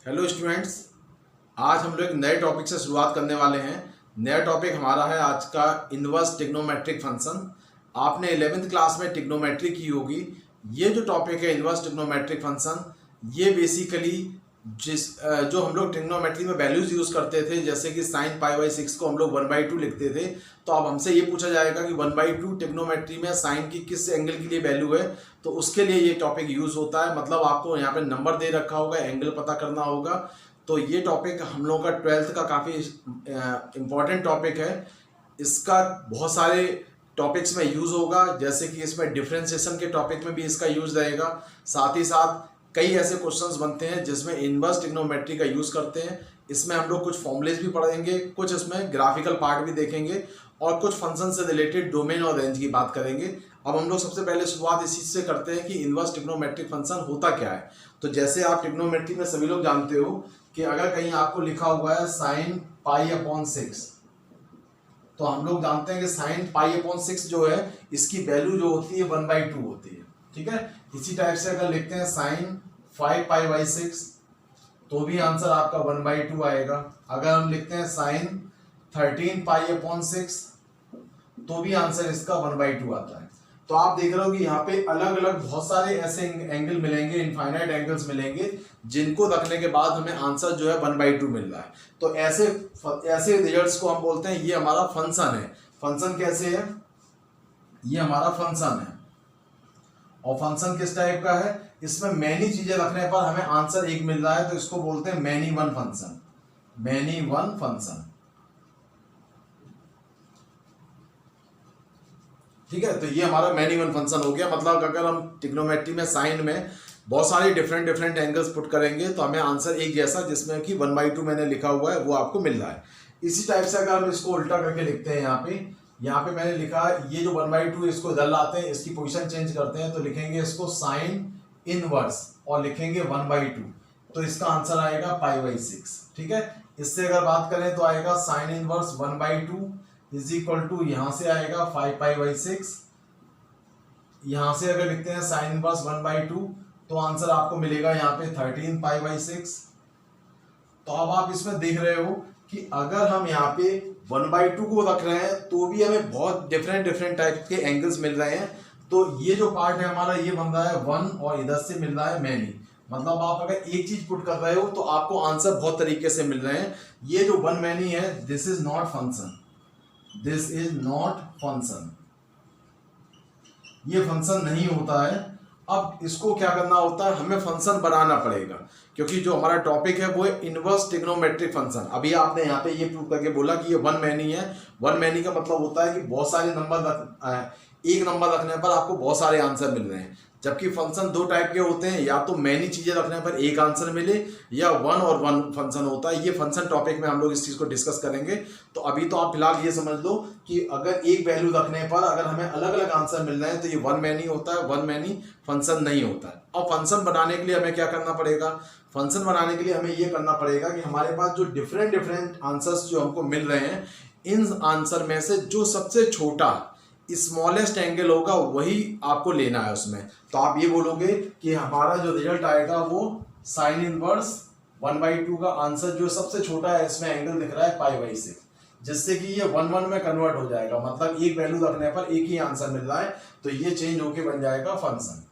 Hello students, आज हम लोग एक नए टॉपिक से शुरुआत करने वाले हैं। नया टॉपिक हमारा है आज का इन्वर्स ट्रिग्नोमेट्रिक फंक्शन। आपने 11th क्लास में ट्रिग्नोमेट्री की होगी। ये जो टॉपिक है इन्वर्स ट्रिग्नोमेट्रिक फंक्शन, ये बेसिकली जो हम लोग ट्रिग्नोमेट्री में वैल्यूज यूज करते थे, जैसे कि साइन पाई बाई 6 को हम लोग 1/2 लिखते थे। तो अब हमसे ये पूछा जाएगा कि 1/2 ट्रिग्नोमेट्री में साइन की किस एंगल के लिए वैल्यू है, तो उसके लिए ये टॉपिक यूज होता है। मतलब आपको यहाँ पे नंबर दे रखा होगा, एंगल पता करना होगा। तो ये टॉपिक हम लोग का 12th का काफ़ी इम्पॉर्टेंट टॉपिक है। इसका बहुत सारे टॉपिक्स में यूज होगा, जैसे कि इसमें डिफरेंशिएशन के टॉपिक में भी इसका यूज रहेगा। साथ ही साथ कई ऐसे क्वेश्चंस बनते हैं जिसमें इनवर्स ट्रिग्नोमेट्री का यूज करते हैं। इसमें हम लोग कुछ फॉर्मूलेज भी पढ़ेंगे, कुछ इसमें ग्राफिकल पार्ट भी देखेंगे और कुछ फंक्शन से रिलेटेड डोमेन और रेंज की बात करेंगे। अब हम लोग सबसे पहले शुरुआत इसी से करते हैं कि इनवर्स ट्रिग्नोमेट्रिक फंक्शन होता क्या है। तो जैसे आप ट्रिग्नोमेट्री में सभी लोग जानते हो कि अगर कहीं आपको लिखा हुआ है साइन पाई अपॉन 6, तो हम लोग जानते हैं कि साइन पाई अपॉन 6 जो है, इसकी वैल्यू जो होती है 1/2 होती है। ठीक है, इसी टाइप से अगर लिखते हैं साइन 5 पाई बाई 6, तो भी आंसर आपका 1/2 आएगा। अगर हम लिखते हैं साइन 13 पाई अपॉन 6, तो भी आंसर इसका 1/2 आता है। तो आप देख रहे हो कि यहाँ पे अलग अलग बहुत सारे ऐसे एंगल मिलेंगे, इनफाइनाइट एंगल्स मिलेंगे, जिनको रखने के बाद हमें आंसर जो है 1/2 मिल रहा है। तो ऐसे रिजल्ट्स को हम बोलते हैं ये हमारा फंक्शन है। फंक्शन कैसे है? ये हमारा फंक्शन है। और फंक्शन किस टाइप का है? इसमें मैनी चीजें रखने पर हमें आंसर एक मिल रहा है, तो इसको बोलते हैं many one function. Many one function, ठीक है। तो ये हमारा मैनी वन फंक्शन हो गया। मतलब अगर हम ट्रिग्नोमेट्री में साइन में बहुत सारे डिफरेंट एंगल्स पुट करेंगे तो हमें आंसर एक जैसा, जिसमें कि 1/2 मैंने लिखा हुआ है, वो आपको मिल रहा है। इसी टाइप से अगर हम इसको उल्टा करके लिखते हैं, यहाँ पे मैंने लिखा ये जो 1/2 इसको इधर लाते हैं, इसकी पोजीशन चेंज करते हैं, तो लिखेंगे इसको साइन इनवर्स और लिखेंगे 1/2, तो इसका आंसर आएगा पाई बाई 6। ठीक है, इससे अगर बात करें तो आएगा sine inverse 1/2 is equal to, यहां से आएगा 5 पाई बाई 6। यहां से अगर लिखते हैं साइन इनवर्स 1/2, तो आंसर आपको मिलेगा यहाँ पे 13 पाई बाई 6। तो अब आप इसमें देख रहे हो कि अगर हम यहाँ पे 1/2 को रख रहे हैं तो भी हमें बहुत डिफरेंट टाइप के एंगल्स मिल रहे हैं। तो ये जो पार्ट है हमारा, ये बन रहा है 1 और इधर से मिल रहा है मैनी। मतलब आप अगर एक चीज पुट कर रहे हो तो आपको आंसर बहुत तरीके से मिल रहे हैं। ये जो 1 मैनी है, this is not function, this is not function, ये फंक्शन नहीं होता है। अब इसको क्या करना होता है, हमें फंक्शन बनाना पड़ेगा, क्योंकि जो हमारा टॉपिक है वो है इनवर्स ट्रिग्नोमेट्रिक फंक्शन। अभी आपने यहाँ पे ये प्रूव करके बोला कि ये 1 मैनी है। 1 मैनी का मतलब होता है कि बहुत सारे नंबर एक नंबर रखने पर आपको बहुत सारे आंसर मिल रहे हैं। जबकि फंक्शन दो टाइप के होते हैं, या तो मैनी चीजें रखने पर एक आंसर मिले, या 1 और 1 फंक्शन होता है। ये फंक्शन टॉपिक में हम लोग इस चीज को डिस्कस करेंगे। तो अभी तो आप फिलहाल ये समझ लो कि अगर एक वैल्यू रखने पर अगर हमें अलग अलग आंसर मिल रहे हैं तो ये 1 मैनी होता है, 1 मैनी फंक्शन नहीं होता है। अब फंक्शन बनाने के लिए हमें क्या करना पड़ेगा? फंक्शन बनाने के लिए हमें ये करना पड़ेगा कि हमारे पास जो डिफरेंट आंसर्स जो हमको मिल रहे हैं, इन आंसर में से जो सबसे छोटा स्मॉलेस्ट एंगल होगा वही आपको लेना है उसमें। तो आप ये बोलोगे कि हमारा जो रिजल्ट आएगा वो साइन इनवर्स 1/2 का आंसर जो सबसे छोटा है, इसमें एंगल दिख रहा है पाई बाई 6, जिससे कि ये 1 में कन्वर्ट हो जाएगा। मतलब एक वैल्यू रखने पर एक ही आंसर मिल रहा है, तो ये चेंज होके बन जाएगा फंक्शन।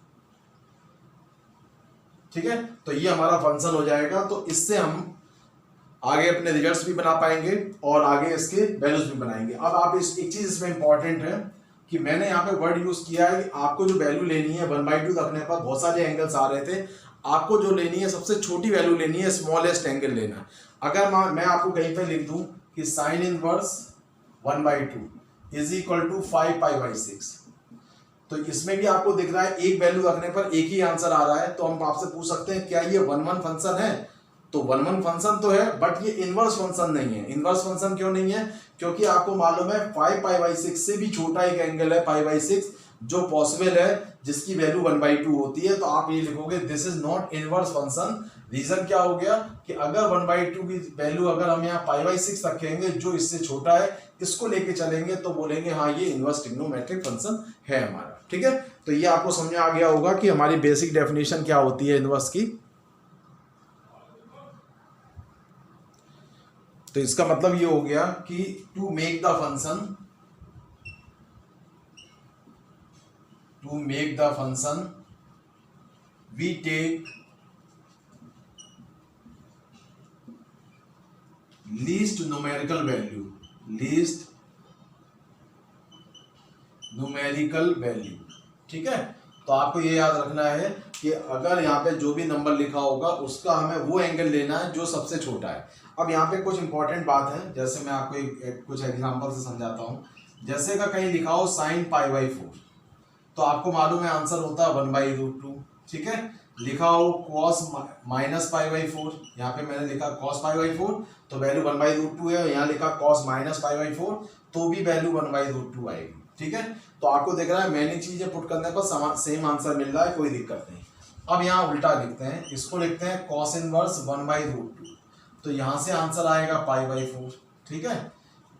ठीक है, तो ये हमारा फंक्शन हो जाएगा। तो इससे हम आगे अपने रिजल्ट्स भी बना पाएंगे और आगे इसके वैल्यूज भी बनाएंगे। अब आप एक चीज इसमें इंपॉर्टेंट है कि मैंने यहाँ पे वर्ड यूज किया है कि आपको जो वैल्यू लेनी है 1/2 रखने पर बहुत सारे एंगल्स आ रहे थे, आपको जो लेनी है सबसे छोटी वैल्यू लेनी है, स्मॉलेस्ट एंगल लेना है। अगर मैं आपको कहीं पे लिख दूं कि sine inverse 1/2 is equal to 5 pi by 6, तो इसमें भी आपको दिख रहा है एक वैल्यू रखने पर एक ही आंसर आ रहा है। तो हम आपसे पूछ सकते हैं क्या ये 1/1 फंक्शन है? तो 1/1 फंक्शन तो है, बट ये इनवर्स फंक्शन नहीं है। इनवर्स फंक्शन क्यों नहीं है? क्योंकि आपको मालूम है 5 पाई बाई 6 से भी छोटा एक एंगल है पाई बाई 6 जो पॉसिबल है, जिसकी वैल्यू 1/2 होती है। तो आप ये लिखोगे this is not inverse function. Reason क्या हो गया कि अगर 1/2 की वैल्यू अगर हम यहाँ पाई बाई 6 रखेंगे जो इससे छोटा है, इसको लेके चलेंगे तो बोलेंगे हाँ ये इनवर्स ट्रिग्नोमेट्रिक फंक्शन है हमारा। ठीक है, तो ये आपको समझ में आ गया होगा कि हमारी बेसिक डेफिनेशन क्या होती है इनवर्स की। तो इसका मतलब ये हो गया कि to make the function we take least numerical value. ठीक है, तो आपको ये याद रखना है कि अगर यहाँ पे जो भी नंबर लिखा होगा उसका हमें वो एंगल लेना है जो सबसे छोटा है। अब यहाँ पे कुछ इंपॉर्टेंट बात है, जैसे मैं आपको कुछ एग्जांपल से समझाता हूँ। जैसे का कहीं लिखा हो sin π/4, तो आपको मालूम है आंसर होता है 1/√2। ठीक है, लिखा हो cos -π/4, यहाँ पे मैंने लिखा cos π/4 तो वैल्यू 1/√2 है, यहाँ लिखा cos -π/4 तो भी वैल्यू 1/√2 आएगी। ठीक है, तो आपको दिख रहा है मैंने चीजें पुट करने पर सेम आंसर मिल रहा है, कोई दिक्कत नहीं। अब यहाँ उल्टा लिखते हैं, इसको लिखते हैं cos इनवर्स 1/√2, तो यहाँ से आंसर आएगा π/4। ठीक है,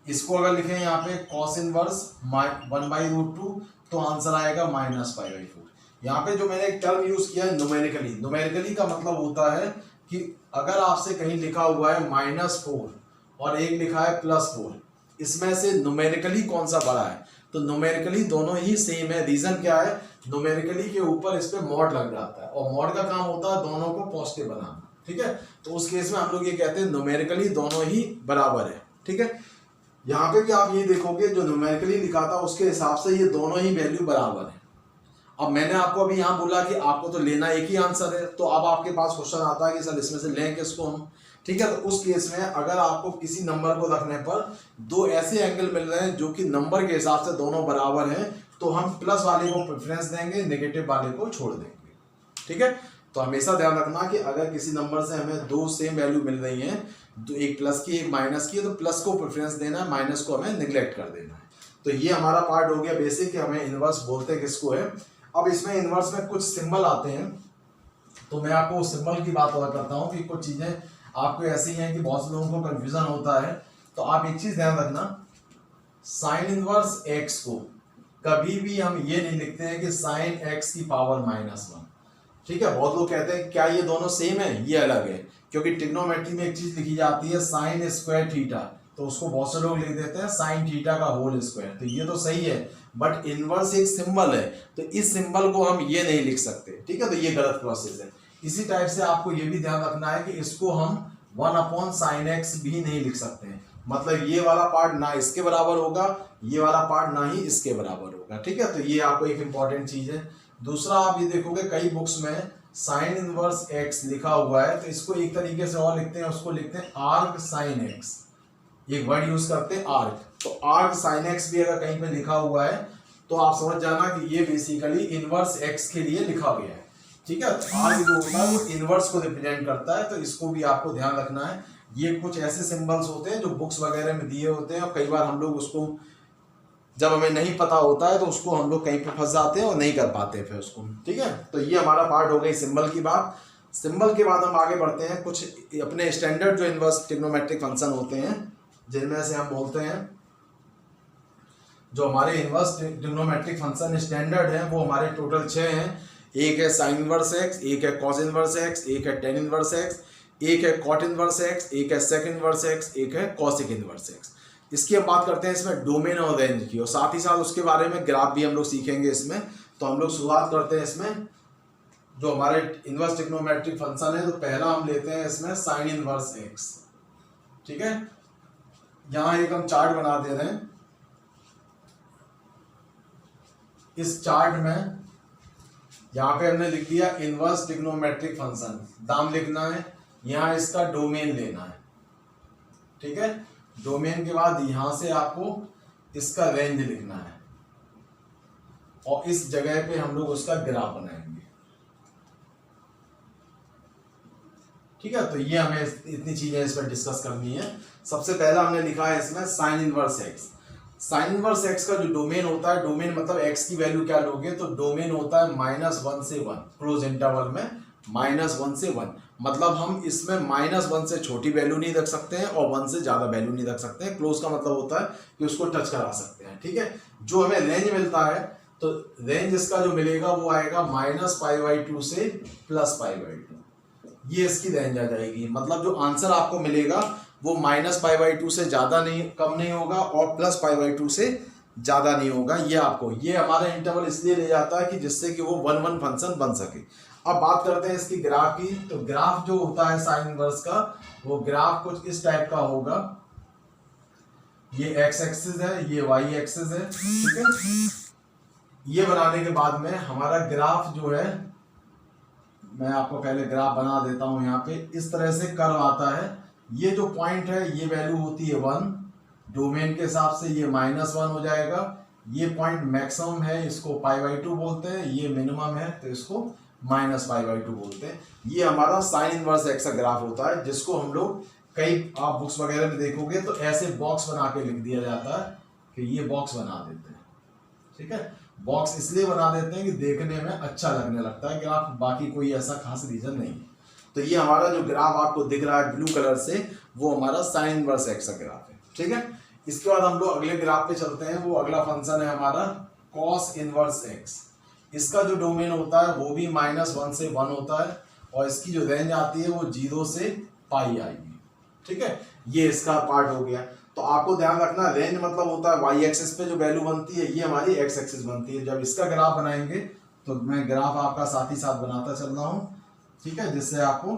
इसको अगर लिखें यहाँ पे cos इनवर्स 1/√2 तो आंसर आएगा -π/4। यहाँ पे जो मैंने एक टर्म यूज किया है न्यूमेरिकली का मतलब होता है कि अगर आपसे कहीं लिखा हुआ है -4 और एक लिखा है +4, इसमें से न्यूमेरिकली कौन सा बड़ा है, तो न्यूमेरिकली दोनों ही सेम है। रीजन क्या है, न्यूमेरिकली के ऊपर इस पे मॉड लग जाता है और मॉड का काम होता है दोनों को पॉजिटिव बनाना। ठीक है, तो उस केस में हम लोग ये कहते हैं न्यूमेरिकली दोनों ही बराबर है। ठीक है, यहाँ पे भी आप ये देखोगे जो न्यूमेरिकली लिखा था उसके हिसाब से ये दोनों ही वैल्यू बराबर है। अब मैंने आपको अभी यहाँ बोला कि आपको तो लेना एक ही आंसर है, तो अब आपके पास क्वेश्चन आता है कि सर इसमें से लें किसको हम। ठीक है, तो उस केस में अगर आपको किसी नंबर को रखने पर दो ऐसे एंगल मिल रहे हैं जो कि नंबर के हिसाब से दोनों बराबर हैं, तो हम प्लस वाले को प्रेफरेंस देंगे, नेगेटिव वाले को छोड़ देंगे। ठीक है, तो हमेशा ध्यान रखना कि अगर किसी नंबर से हमें दो सेम वैल्यू मिल रही हैं, तो एक प्लस की एक माइनस की है, तो प्लस को प्रेफरेंस देना है, माइनस को हमें निगलेक्ट कर देना है। तो ये हमारा पार्ट हो गया बेसिक कि हमें इनवर्स बोलते हैं किसको है। अब इसमें इनवर्स में कुछ सिंबल आते हैं, तो मैं आपको सिंबल की बात और करता हूँ कि कुछ चीजें आपको ऐसी हैं कि बहुत से लोगों को कंफ्यूजन होता है। तो आप एक चीज ध्यान रखना, साइन इनवर्स एक्स को कभी भी हम ये नहीं लिखते हैं कि साइन एक्स की पावर -1। ठीक है, बहुत लोग कहते हैं क्या ये दोनों सेम है, ये अलग है, क्योंकि ट्रिग्नोमेट्री में एक चीज लिखी जाती है साइन स्क्वायर थीटा, तो उसको बहुत से लोग लिख देते हैं साइन थीटा का होल स्क्वायर। तो ये तो सही है, बट इनवर्स एक सिंबल है, तो इस सिंबल को हम ये नहीं लिख सकते। ठीक है, तो ये गलत प्रोसेस है। इसी टाइप से आपको ये भी ध्यान रखना है कि इसको हम 1/sin x भी नहीं लिख सकते हैं, मतलब ये वाला पार्ट ना इसके बराबर होगा, ये वाला पार्ट ना ही इसके बराबर होगा। ठीक है, तो ये आपको एक इंपॉर्टेंट चीज है। दूसरा आप ये देखोगे कई बुक्स में साइन इनवर्स x लिखा हुआ है, तो इसको एक तरीके से और लिखते हैं, उसको लिखते हैं आर्क साइन x, एक वर्ड यूज करते हैं आर्क। तो आर्क साइन x भी अगर कहीं पे लिखा हुआ है तो आप समझ जाना कि ये बेसिकली इनवर्स x के लिए लिखा गया है। ठीक है, आर्क जो होता है वो इनवर्स को रिप्रेजेंट करता है, तो इसको भी आपको ध्यान रखना है। ये कुछ ऐसे सिंबल्स होते हैं जो बुक्स वगैरह में दिए होते हैं, और कई बार हम लोग उसको जब हमें नहीं पता होता है तो उसको हम लोग कहीं पे फंस जाते हैं और नहीं कर पाते फिर उसको। ठीक है, तो ये हमारा पार्ट हो गई सिंबल की बात। सिंबल के बाद हम आगे बढ़ते हैं कुछ अपने स्टैंडर्ड जो इनवर्स ट्रिग्नोमेट्रिक फंक्शन होते हैं, जिनमें से हम बोलते हैं जो हमारे इनवर्स ट्रिग्नोमेट्रिक फंक्शन स्टैंडर्ड है वो हमारे टोटल 6 हैं। एक है साइन इनवर्स एक्स, एक है कॉस इनवर्स एक्स, एक है टेन इनवर्स एक्स, एक है कॉट इनवर्स एक्स, एक है सेक इनवर्स एक्स, एक है कॉसिक इनवर्स एक्स। इसकी हम बात करते हैं इसमें डोमेन और रेंज की, और साथ ही साथ उसके बारे में ग्राफ भी हम लोग सीखेंगे इसमें। तो हम लोग शुरुआत करते हैं इसमें जो हमारे इनवर्स ट्रिग्नोमेट्रिक फंक्शन है, तो पहला हम लेते हैं इसमें साइन इनवर्स एक्स। ठीक है, यहाँ एक हम चार्ट बना दे रहे हैं। इस चार्ट में यहाँ पे हमने लिख दिया इनवर्स ट्रिग्नोमेट्रिक फंक्शन, नाम लिखना है, यहाँ इसका डोमेन लेना है। ठीक है, डोमेन के बाद यहां से आपको इसका रेंज लिखना है, और इस जगह पे हम लोग उसका ग्राफ बनाएंगे। ठीक है, तो ये हमें इतनी चीजें इस पर डिस्कस करनी है। सबसे पहला हमने लिखा है इसमें sign inverse x. Sign inverse x का जो डोमेन होता है, डोमेन मतलब एक्स की वैल्यू क्या लोगे, तो डोमेन होता है -1 से 1, क्लोज इंटरवल में -1 से 1, मतलब हम इसमें -1 से छोटी वैल्यू नहीं रख सकते हैं और 1 से ज्यादा वैल्यू नहीं रख सकते हैं। क्लोज का मतलब होता है कि उसको टच करा सकते हैं। ठीक है, जो हमें रेंज मिलता है, तो रेंज इसका जो मिलेगा वो आएगा -π/2 से +π/2, ये इसकी रेंज आ जाएगी। मतलब जो आंसर आपको मिलेगा वो -π/2 से ज़्यादा नहीं, कम नहीं होगा और +π/2 से ज़्यादा नहीं होगा। ये हमारा इंटरवल इसलिए ले जाता है कि जिससे कि वो 1 फंक्शन बन सके। अब बात करते हैं इसकी ग्राफ की। तो ग्राफ जो होता है साइन इनवर्स का, वो ग्राफ कुछ इस टाइप का होगा। ये x एक्सिस है, ये y एक्सिस है, ठीक है। ये बनाने के बाद में हमारा ग्राफ जो है, मैं आपको पहले ग्राफ बना देता हूं। यहाँ पे इस तरह से कर्व आता है। ये जो पॉइंट है ये वैल्यू होती है 1, डोमेन के हिसाब से ये -1 हो जाएगा। ये पॉइंट मैक्सिमम है, इसको π/2 बोलते हैं। ये मिनिमम है तो इसको -π/2 बोलते हैं। ये हमारा साइन इनवर्स एक्स का ग्राफ होता है, जिसको हम लोग कई आप बुक्स वगैरह में देखोगे तो ऐसे बॉक्स बना के लिख दिया जाता है कि ये बॉक्स बना देते हैं, ठीक है। बॉक्स इसलिए बना देते हैं कि देखने में अच्छा लगने लगता है ग्राफ, बाकी कोई ऐसा खास रीजन नहीं है। तो ये हमारा जो ग्राफ आपको दिख रहा है ब्लू कलर से, वो हमारा साइन इनवर्स एक्स का ग्राफ है, ठीक है। इसके बाद हम लोग अगले ग्राफ पे चलते हैं। वो अगला फंक्शन है हमारा कॉस इनवर्स एक्स। इसका जो डोमेन होता है वो भी -1 से 1 होता है और इसकी जो रेंज आती है वो 0 से π आएगी, ठीक है। ये इसका पार्ट हो गया। तो आपको ध्यान रखना, रेंज मतलब होता है y एक्सिस पे जो वैल्यू बनती है, ये हमारी x एक्सिस बनती है। जब इसका ग्राफ बनाएंगे तो मैं ग्राफ आपका साथ ही साथ बनाता चल रहा हूँ, ठीक है, जिससे आपको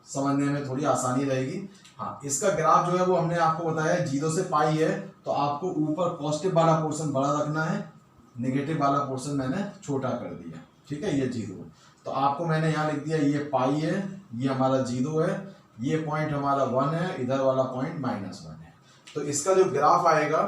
समझने में थोड़ी आसानी रहेगी। हाँ, इसका ग्राफ जो है वो हमने आपको बताया 0 से π है, तो आपको ऊपर पॉजिटिव वाला पोर्शन बड़ा रखना है, नेगेटिव वाला पोर्शन मैंने छोटा कर दिया, ठीक है। ये 0, तो आपको मैंने यहाँ लिख दिया ये π है, ये हमारा 0 है, ये पॉइंट हमारा 1 है, इधर वाला पॉइंट -1 है। तो इसका जो ग्राफ आएगा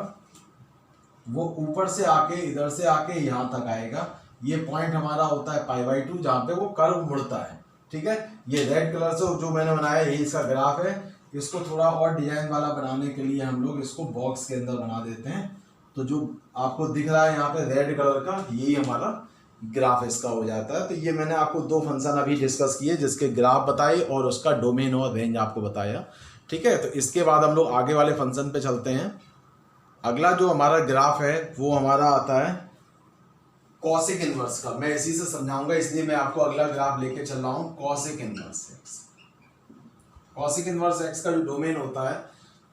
वो ऊपर से आके इधर से आके यहाँ तक आएगा। ये पॉइंट हमारा होता है π/2 जहाँ पे वो कर्व मुड़ता है, ठीक है। ये रेड कलर से जो मैंने बनाया यही इसका ग्राफ है। इसको थोड़ा और डिजाइन वाला बनाने के लिए हम लोग इसको बॉक्स के अंदर बना देते हैं। तो जो आपको दिख रहा है यहाँ पे रेड कलर का, यही हमारा ग्राफ इसका हो जाता है। तो ये मैंने आपको 2 फंक्शन अभी डिस्कस किए, जिसके ग्राफ बताए और उसका डोमेन और रेंज आपको बताया, ठीक है। तो इसके बाद हम लोग आगे वाले फंक्शन पे चलते हैं। अगला जो हमारा ग्राफ है वो हमारा आता है कॉसिक इनवर्स का। मैं इसी से समझाऊंगा, इसलिए मैं आपको अगला ग्राफ लेके चल रहा हूँ, cosec inverse x. Cosec inverse x का जो डोमेन होता है,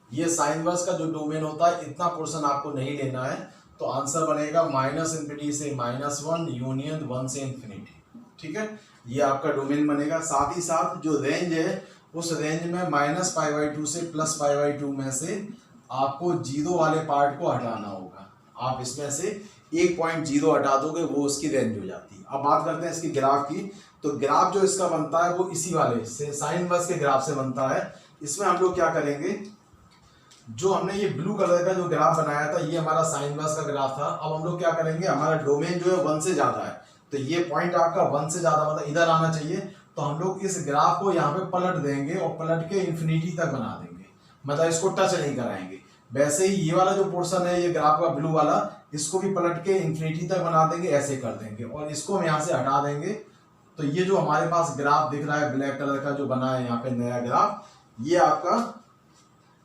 ये साइन इनवर्स का जो डोमेन होता है, इतना पोर्शन आपको नहीं लेना है। तो आंसर बनेगा -∞ से -1 यूनियन 1 से इन्फिनिटी, ठीक है। ये आपका डोमेन बनेगा। साथ ही साथ जो रेंज है, उस रेंज में -π/2 से +π/2 में से आपको 0 वाले पार्ट को हटाना होगा। आप इसमें से 1.0 हटा दोगे, वो उसकी रेंज हो जाती है। अब बात करते हैं इसकी ग्राफ की। तो ग्राफ जो इसका बनता है वो इसी वाले से साइन इनवर्स के ग्राफ से बनता है। इसमें हम लोग क्या करेंगे, जो हमने ये ब्लू कलर का जो ग्राफ बनाया था, ये हमारा साइन इनवर्स का ग्राफ था। अब हम लोग क्या करेंगे, हमारा डोमेन जो है 1 से ज्यादा है, तो ये पॉइंट आपका 1 से ज्यादा मतलब इधर आना चाहिए। तो हम लोग इस ग्राफ को यहाँ पे पलट देंगे और पलट के इन्फिनिटी तक बना देंगे, मतलब इसको टच नहीं कराएंगे। वैसे ही ये वाला जो पोर्शन है, ये ग्राफ का ब्लू वाला, इसको भी पलट के इन्फिनिटी तक बना देंगे, ऐसे कर देंगे और इसको हम यहाँ से हटा देंगे। तो ये जो हमारे पास ग्राफ दिख रहा है ब्लैक कलर का जो बना है यहाँ पे नया ग्राफ, ये आपका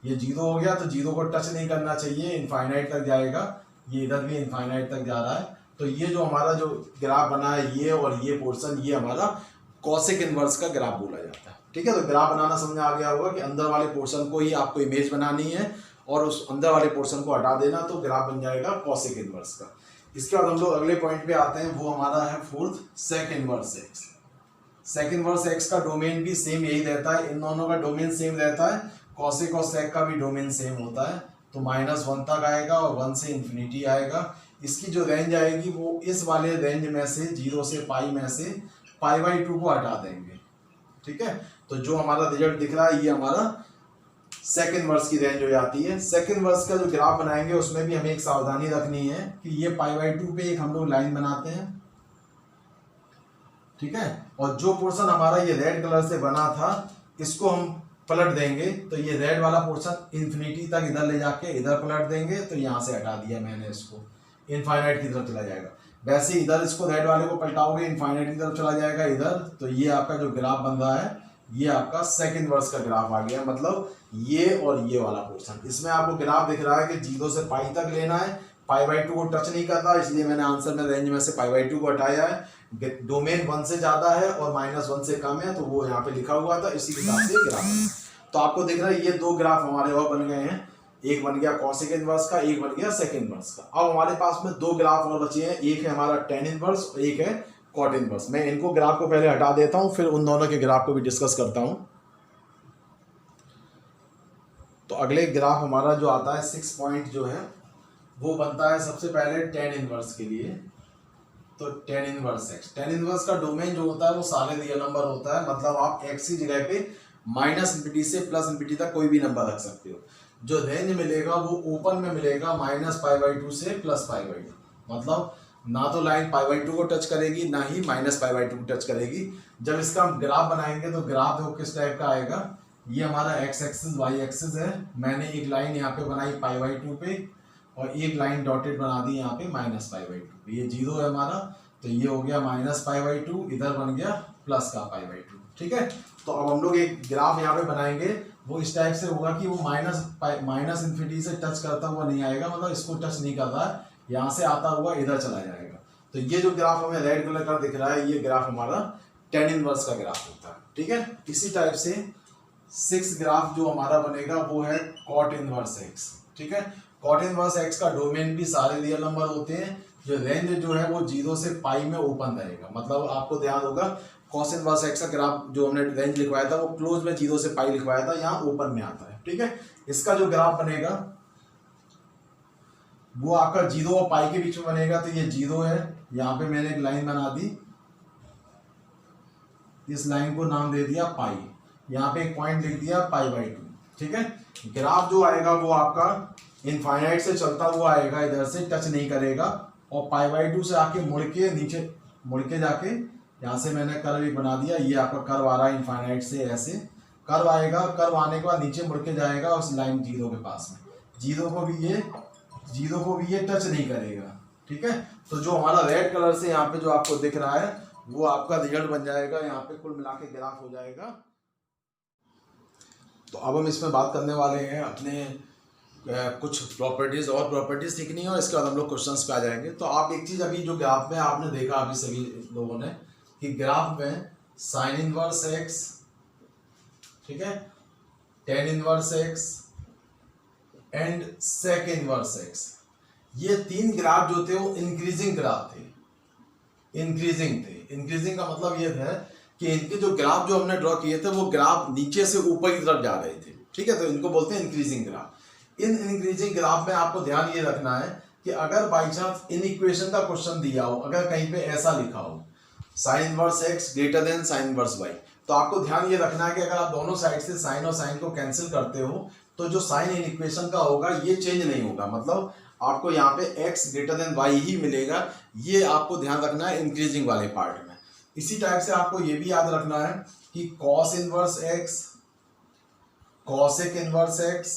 ये 0 हो गया। तो 0 को टच नहीं करना चाहिए, इनफाइनाइट तक जाएगा। ये इधर भी इनफाइनाइट तक जा रहा है। तो ये जो हमारा जो ग्राफ बना है, ये और ये पोर्शन, ये हमारा कॉसिक इनवर्स का ग्राफ बोला जाता है, ठीक है। तो ग्राफ बनाना समझ आ गया होगा कि अंदर वाले पोर्शन को ही आपको इमेज बनानी है और उस अंदर वाले पोर्शन को हटा देना, तो ग्राफ बन जाएगा कॉसिक इनवर्स का। इसके बाद हम लोग अगले पॉइंट पे आते हैं, वो हमारा है 4th sec inverse x. Sec inverse x का डोमेन भी सेम यही रहता है, इन दोनों का डोमेन सेम रहता है। कॉसिक और सेक का भी डोमेन सेम होता है। तो -1 तक आएगा और 1 से इन्फिनिटी आएगा। इसकी जो रेंज आएगी वो इस वाले रेंज में से 0 से π में से π/2 को हटा देंगे, ठीक है। तो जो हमारा रिजल्ट दिख रहा है, ये हमारा सेक इनवर्स की रेंज हो जाती है। सेक इनवर्स का जो ग्राफ बनाएंगे उसमें भी हमें एक सावधानी रखनी है कि ये π/2 पे एक हम लोग लाइन बनाते हैं, ठीक है। और जो पोर्शन हमारा ये रेड कलर से बना था, इसको हम पलट देंगे। तो ये रेड वाला पोर्शन इन्फिनिटी तक इधर ले जाके इधर पलट देंगे। तो यहाँ से हटा दिया मैंने, इसको इनफाइनाइट की तरफ चला जाएगा। वैसे इधर इसको रेड वाले को पलटाओगे, इनफाइनाइट की तरफ चला जाएगा इधर। तो ये आपका जो ग्राफ बन रहा है, ये आपका सेक इनवर्स का ग्राफ आ गया। मतलब ये और ये वाला पोर्शन, इसमें आपको ग्राफ दिख रहा है कि 0 से π तक लेना है, π/2 को टच नहीं करता, इसलिए मैंने आंसर में रेंज में से π/2 को हटाया है। डोमेन 1 से ज्यादा है और -1 से कम है, तो वो यहाँ पे लिखा हुआ था, इसी हिसाब से ग्राफ है। तो आपको दिख रहा है ये दो ग्राफ हमारे और बन गए हैं, एक बन गया कॉसेक इनवर्स का, एक बन गया सेकंड इनवर्स का। अब हमारे पास में दो ग्राफ और बचे हैं, एक है हमारा टेन इनवर्स और एक है कॉट इनवर्स। मैं इनको ग्राफ को पहले हटा देता हूं, फिर उन दोनों के ग्राफ को भी डिस्कस करता हूं। तो अगले ग्राफ हमारा जो आता है 6 पॉइंट जो है वो बनता है सबसे पहले टेन इनवर्स के लिए। तो ten inverse x, tan inverse का डोमेन जो होता है वो सारे रियल नंबर होता है, मतलब आप एक्स की जगह पे माइनस इन्फिनिटी से प्लस इन्फिनिटी तक कोई भी नंबर रख सकते हो। जो रेंज मिलेगा वो ओपन में मिलेगा -π/2 से +π/2, मतलब ना तो लाइन π/2 को टच करेगी ना ही -π/2 को टच करेगी। जब इसका हम ग्राफ बनाएंगे तो ग्राफ देखो किस टाइप का आएगा। ये हमारा एक्स एक्सिस वाई एक्सिस है, मैंने एक लाइन यहाँ पे बनाई π/2 पे और एक लाइन डॉटेड बना दी यहाँ पे -π/2। ये 0 है हमारा, तो ये हो गया -π/2, इधर बन गया प्लस का π/2। ठीक है, तो अब हम लोग एक ग्राफ यहाँ पे बनाएंगे, वो इस टाइप से होगा कि वो माइनस इन्फिनिटी से टच करता हुआ नहीं आएगा, मतलब इसको टच नहीं कर रहा है, यहाँ से आता हुआ इधर चला जाएगा। तो ये जो ग्राफ हमें रेड कलर का दिख रहा है, ये ग्राफ हमारा टेन इनवर्स का ग्राफ होता है। ठीक है, इसी टाइप से 6 ग्राफ जो हमारा बनेगा वो है कॉट इनवर्स एक्स। ठीक है, कॉट इनवर्स एक्स का डोमेन भी सारे रियल नंबर होते हैं। जो रेंज जो है वो 0 से पाई में ओपन रहेगा, मतलब आपको ध्यान होगा कॉस इनवर्स एक्स का ग्राफ जो हमने रेंज लिखवाया था वो क्लोज में 0 से पाई लिखवाया था, यहाँ ओपन में आता है। ठीक है, इसका जो ग्राफ बनेगा वो आपका 0 और पाई के बीच में बनेगा। तो ये 0 है, यहाँ पे मैंने एक लाइन बना दी, इस लाइन को नाम दे दिया पाई, यहाँ पे एक पॉइंट लिख दिया π/2। ठीक है, ग्राफ जो आएगा वो आपका इनफाइनाइट से चलता हुआ आएगा, इधर से टच नहीं करेगा, और π/2 से आके मुड़ के नीचे मुड़ के जाके यहाँ से मैंने कर्व एक बना दिया, ये आपका कर्व आ रहा है इनफाइनाइट से, ऐसे कर्व आएगा, कर्व आने के बाद नीचे मुड़ के जाएगा उस लाइन 0 के पास में, 0 को भी ये टच नहीं करेगा। ठीक है, तो जो हमारा रेड कलर से यहाँ पे जो आपको दिख रहा है वो आपका रिजल्ट बन जाएगा, यहाँ पे कुल मिला के ग्राफ हो जाएगा। तो अब हम इसमें बात करने वाले हैं अपने कुछ प्रॉपर्टीज और प्रॉपर्टीज सीखनी है, और इसके बाद हम लोग क्वेश्चंस पे आ जाएंगे। तो आप एक चीज अभी जो ग्राफ में आपने देखा अभी सभी लोगों ने कि ग्राफ में साइन इनवर्स एक्स, ठीक है, tan inverse x and sec inverse x, ये तीन ग्राफ जो थे वो इंक्रीजिंग ग्राफ थे, इंक्रीजिंग थे। इंक्रीजिंग का मतलब ये था कि इनके जो ग्राफ जो हमने ड्रॉ किए थे वो ग्राफ नीचे से ऊपर की तरफ जा रहे थे। ठीक है, तो इनको बोलते हैं इंक्रीजिंग ग्राफ। इन इंक्रीजिंग ग्राफ में आपको ध्यान ये रखना है कि अगर बाई चांस इन इक्वेशन का क्वेश्चन दिया हो, अगर कहीं पे ऐसा लिखा हो sine inverse x greater than sine inverse y, तो आपको ध्यान ये रखना है कि अगर आप दोनों साइड से साइन और साइन को कैंसिल करते हो तो जो साइन इन इक्वेशन का होगा ये चेंज नहीं होगा, मतलब आपको यहाँ पे x ग्रेटर देन y ही मिलेगा। ये आपको ध्यान रखना है इंक्रीजिंग वाले पार्ट में। इसी टाइप से आपको ये भी याद रखना है कि cos inverse x, cosec inverse x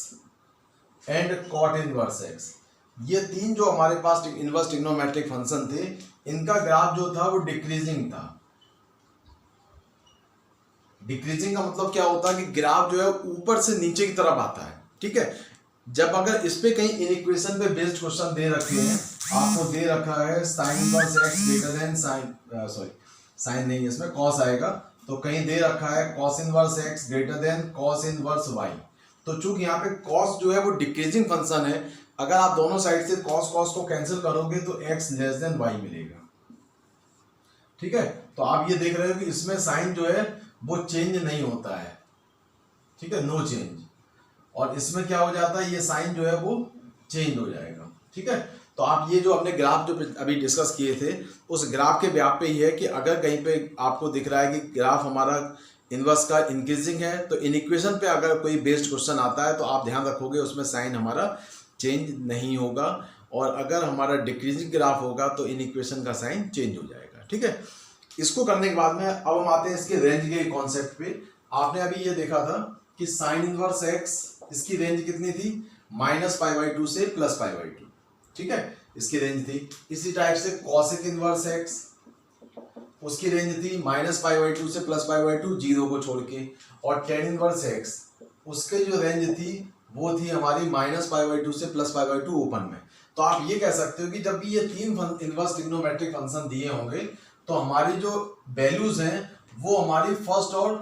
and cot inverse x, ये तीन जो हमारे पास इनवर्स ट्रिग्नोमेट्रिक फंक्शन थे, इनका ग्राफ जो था वो डिक्रीजिंग था। डिक्रीजिंग का मतलब क्या होता है कि ग्राफ जो है ऊपर से नीचे की तरफ आता है। ठीक है, जब अगर इस पे कहीं इन इक्वेशन पे बेस्ड क्वेश्चन दे रखे हैं, आपको दे रखा है sine inverse x greater than sine नहीं, इसमें कॉस आएगा, तो कहीं दे रखा है cos inverse x greater than cos inverse y, तो चूंकि यहाँ पे कॉस जो है वो डिक्रीजिंग फंक्शन है, अगर आप दोनों साइड से कॉस कॉस को कैंसिल करोगे तो एक्स लेस देन वाई मिलेगा। ठीक है, तो आप ये देख रहे हो कि इसमें साइन जो है वो चेंज नहीं होता है। ठीक है, नो चेंज, और इसमें क्या हो जाता है, ये साइन जो है वो चेंज हो जाएगा। ठीक है, तो आप ये जो अपने ग्राफ जो अभी डिस्कस किए थे उस ग्राफ के व्याप पे ही है कि अगर कहीं पे आपको दिख रहा है कि ग्राफ हमारा इनवर्स का इंक्रीजिंग है, तो इन इक्वेशन पे अगर कोई बेस्ड क्वेश्चन आता है तो आप ध्यान रखोगे उसमें साइन हमारा चेंज नहीं होगा, और अगर हमारा डिक्रीजिंग ग्राफ होगा तो इन इक्वेशन का साइन चेंज हो जाएगा। ठीक है, इसको करने के बाद में अब हम आते हैं इसके रेंज के कॉन्सेप्ट पे। आपने अभी ये देखा था कि साइन इनवर्स एक्स, इसकी रेंज कितनी थी, -π/2 से +π/2। ठीक है, इसकी रेंज थी। इसी टाइप से कॉसेक इनवर्स एक्स, उसकी रेंज थी -π/2 से +π/2, 0 को छोड़ के, और टेन इनवर्स एक्स, उसकी जो रेंज थी वो थी हमारी -π/2 से +π/2 ओपन में। तो आप ये कह सकते हो कि जब भी ये तीन इनवर्स ट्रिग्नोमेट्रिक फंक्शन दिए होंगे तो हमारी जो वैल्यूज हैं वो हमारी फर्स्ट और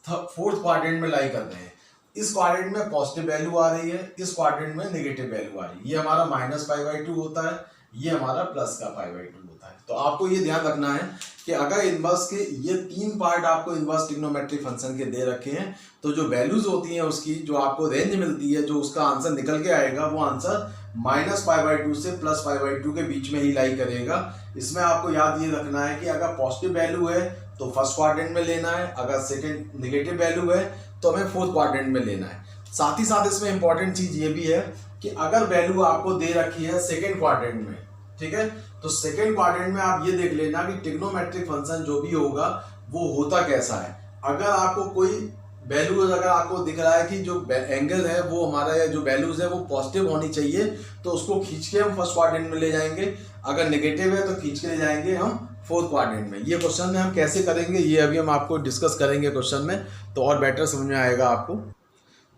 फोर्थ क्वाड्रेंट में लाई कर रहे हैं। इस क्वाड्रेंट में पॉजिटिव वैल्यू आ रही है, इस क्वाड्रेंट में नेगेटिव वैल्यू आ रही है। ये हमारा -π/2 होता है, ये हमारा प्लस का π/2 होता है। तो आपको ये ध्यान रखना है कि अगर इनवर्स के ये 3 पार्ट आपको इनवर्स ट्रिग्नोमेट्रिक फंक्शन के दे रखे हैं, तो जो वैल्यूज होती हैं उसकी, जो आपको रेंज मिलती है, जो उसका आंसर निकल के आएगा, वो आंसर -π/2 से +π/2 के बीच में ही लाई करेगा। इसमें आपको याद ये रखना है कि अगर पॉजिटिव वैल्यू है तो फर्स्ट क्वाड्रेंट में लेना है, अगर सेकंड नेगेटिव वैल्यू है तो हमें फोर्थ क्वाड्रेंट में लेना है। साथ ही साथ इसमें इंपॉर्टेंट चीज ये भी है कि अगर वैल्यू आपको दे रखी है सेकंड क्वाड्रेंट में, ठीक है, तो सेकंड क्वाड्रेंट में आप ये देख लेना कि ट्रिग्नोमेट्रिक फंक्शन जो भी होगा वो होता कैसा है। अगर आपको कोई वैल्यू अगर आपको दिख रहा है कि जो एंगल है वो हमारा, या जो वैल्यूज है वो पॉजिटिव होनी चाहिए, तो उसको खींच के हम फर्स्ट क्वाड्रेंट में ले जाएंगे। अगर नेगेटिव है तो खींच के ले जाएंगे हम फोर्थ क्वाड्रेंट में। ये क्वेश्चन में हम कैसे करेंगे ये अभी हम आपको डिस्कस करेंगे क्वेश्चन में, तो और बेटर समझ में आएगा आपको।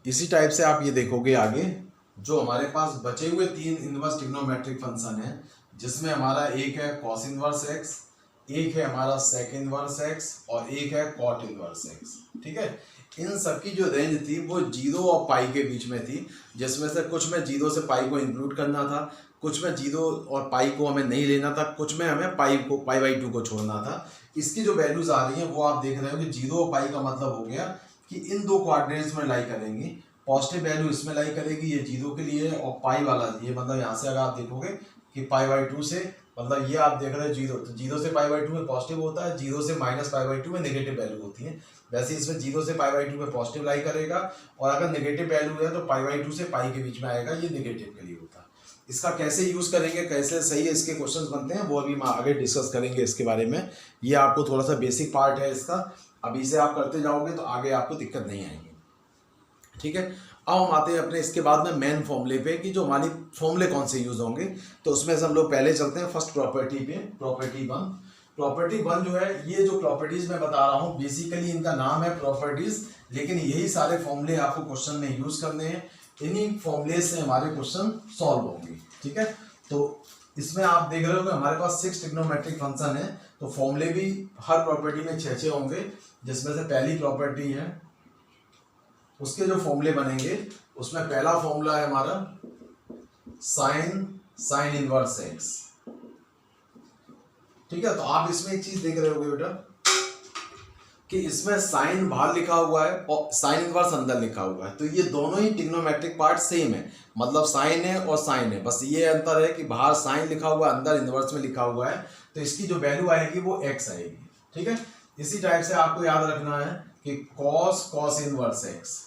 इसी टाइप से आप ये देखोगे आगे, जो हमारे पास बचे हुए 3 इनवर्स ट्रिग्नोमेट्रिक फंक्शन है, जिसमें हमारा एक है कॉस इनवर्स एक्स, एक है हमारा सेक इनवर्स एक्स, और एक है कॉट इनवर्स एक्स, ठीक है। इन सबकी जो रेंज थी वो 0 और पाई के बीच में थी, जिसमें से कुछ में 0 से पाई को इंक्लूड करना था, कुछ में 0 और पाई को हमें नहीं लेना था, कुछ में हमें π/2 को छोड़ना था। इसकी जो वैल्यूज आ रही हैं वो आप देख रहे हो कि 0 और पाई का मतलब हो गया कि इन दो क्वाड्रेंट्स में लाई करेंगी। पॉजिटिव वैल्यू इसमें लाई करेगी, ये 0 के लिए, और पाई वाला ये मतलब यहाँ से अगर आप देखोगे कि π/2 से, मतलब ये आप देख रहे हो 0, तो 0 से π/2 में पॉजिटिव होता है, 0 से -π/2 में नेगेटिव वैल्यू होती है। वैसे इसमें 0 से π/2 में पॉजिटिव लाई करेगा, और अगर नेगेटिव वैल्यू है तो π/2 से पाई के बीच में आएगा, ये नेगेटिव के लिए होता है। इसका कैसे यूज करेंगे, कैसे सही है इसके क्वेश्चंस बनते हैं, वो अभी हम आगे डिस्कस करेंगे इसके बारे में। ये आपको थोड़ा सा बेसिक पार्ट है इसका, अभी से आप करते जाओगे तो आगे आपको दिक्कत नहीं आएगी, ठीक है। अब हम आते हैं अपने इसके बाद में मेन फॉर्मूले पे, कि जो हमारी फॉर्मूले कौन से यूज होंगे। तो उसमें से हम लोग पहले चलते हैं फर्स्ट प्रॉपर्टी पे, प्रॉपर्टी 1। प्रॉपर्टी 1 जो है, ये जो प्रॉपर्टीज मैं बता रहा हूँ बेसिकली इनका नाम है प्रॉपर्टीज, लेकिन यही सारे फॉर्मूले आपको क्वेश्चन में यूज करने हैं। इन्हीं फॉर्मूले से हमारे क्वेश्चन सॉल्व होंगे, ठीक है। तो इसमें आप देख रहे हो कि हमारे पास 6 ट्रिग्नोमेट्रिक फंक्शन है, तो फॉर्मूले भी हर प्रॉपर्टी में 6 होंगे। जिसमें से पहली प्रॉपर्टी है, उसके जो फॉर्मूले बनेंगे, उसमें पहला फॉर्मूला है हमारा साइन इनवर्स एक्स, ठीक है। तो आप इसमें एक चीज देख रहे होगे बेटा कि इसमें साइन बाहर लिखा हुआ है और साइन इनवर्स अंदर लिखा हुआ है, तो ये दोनों ही ट्रिग्नोमेट्रिक पार्ट सेम है, मतलब साइन है और साइन है, बस ये अंतर है कि बाहर साइन लिखा हुआ है, अंदर इनवर्स में लिखा हुआ है। तो इसकी जो वैल्यू आएगी वो एक्स आएगी, ठीक है। इसी टाइप से आपको याद रखना है कि कॉस इनवर्स एक्स,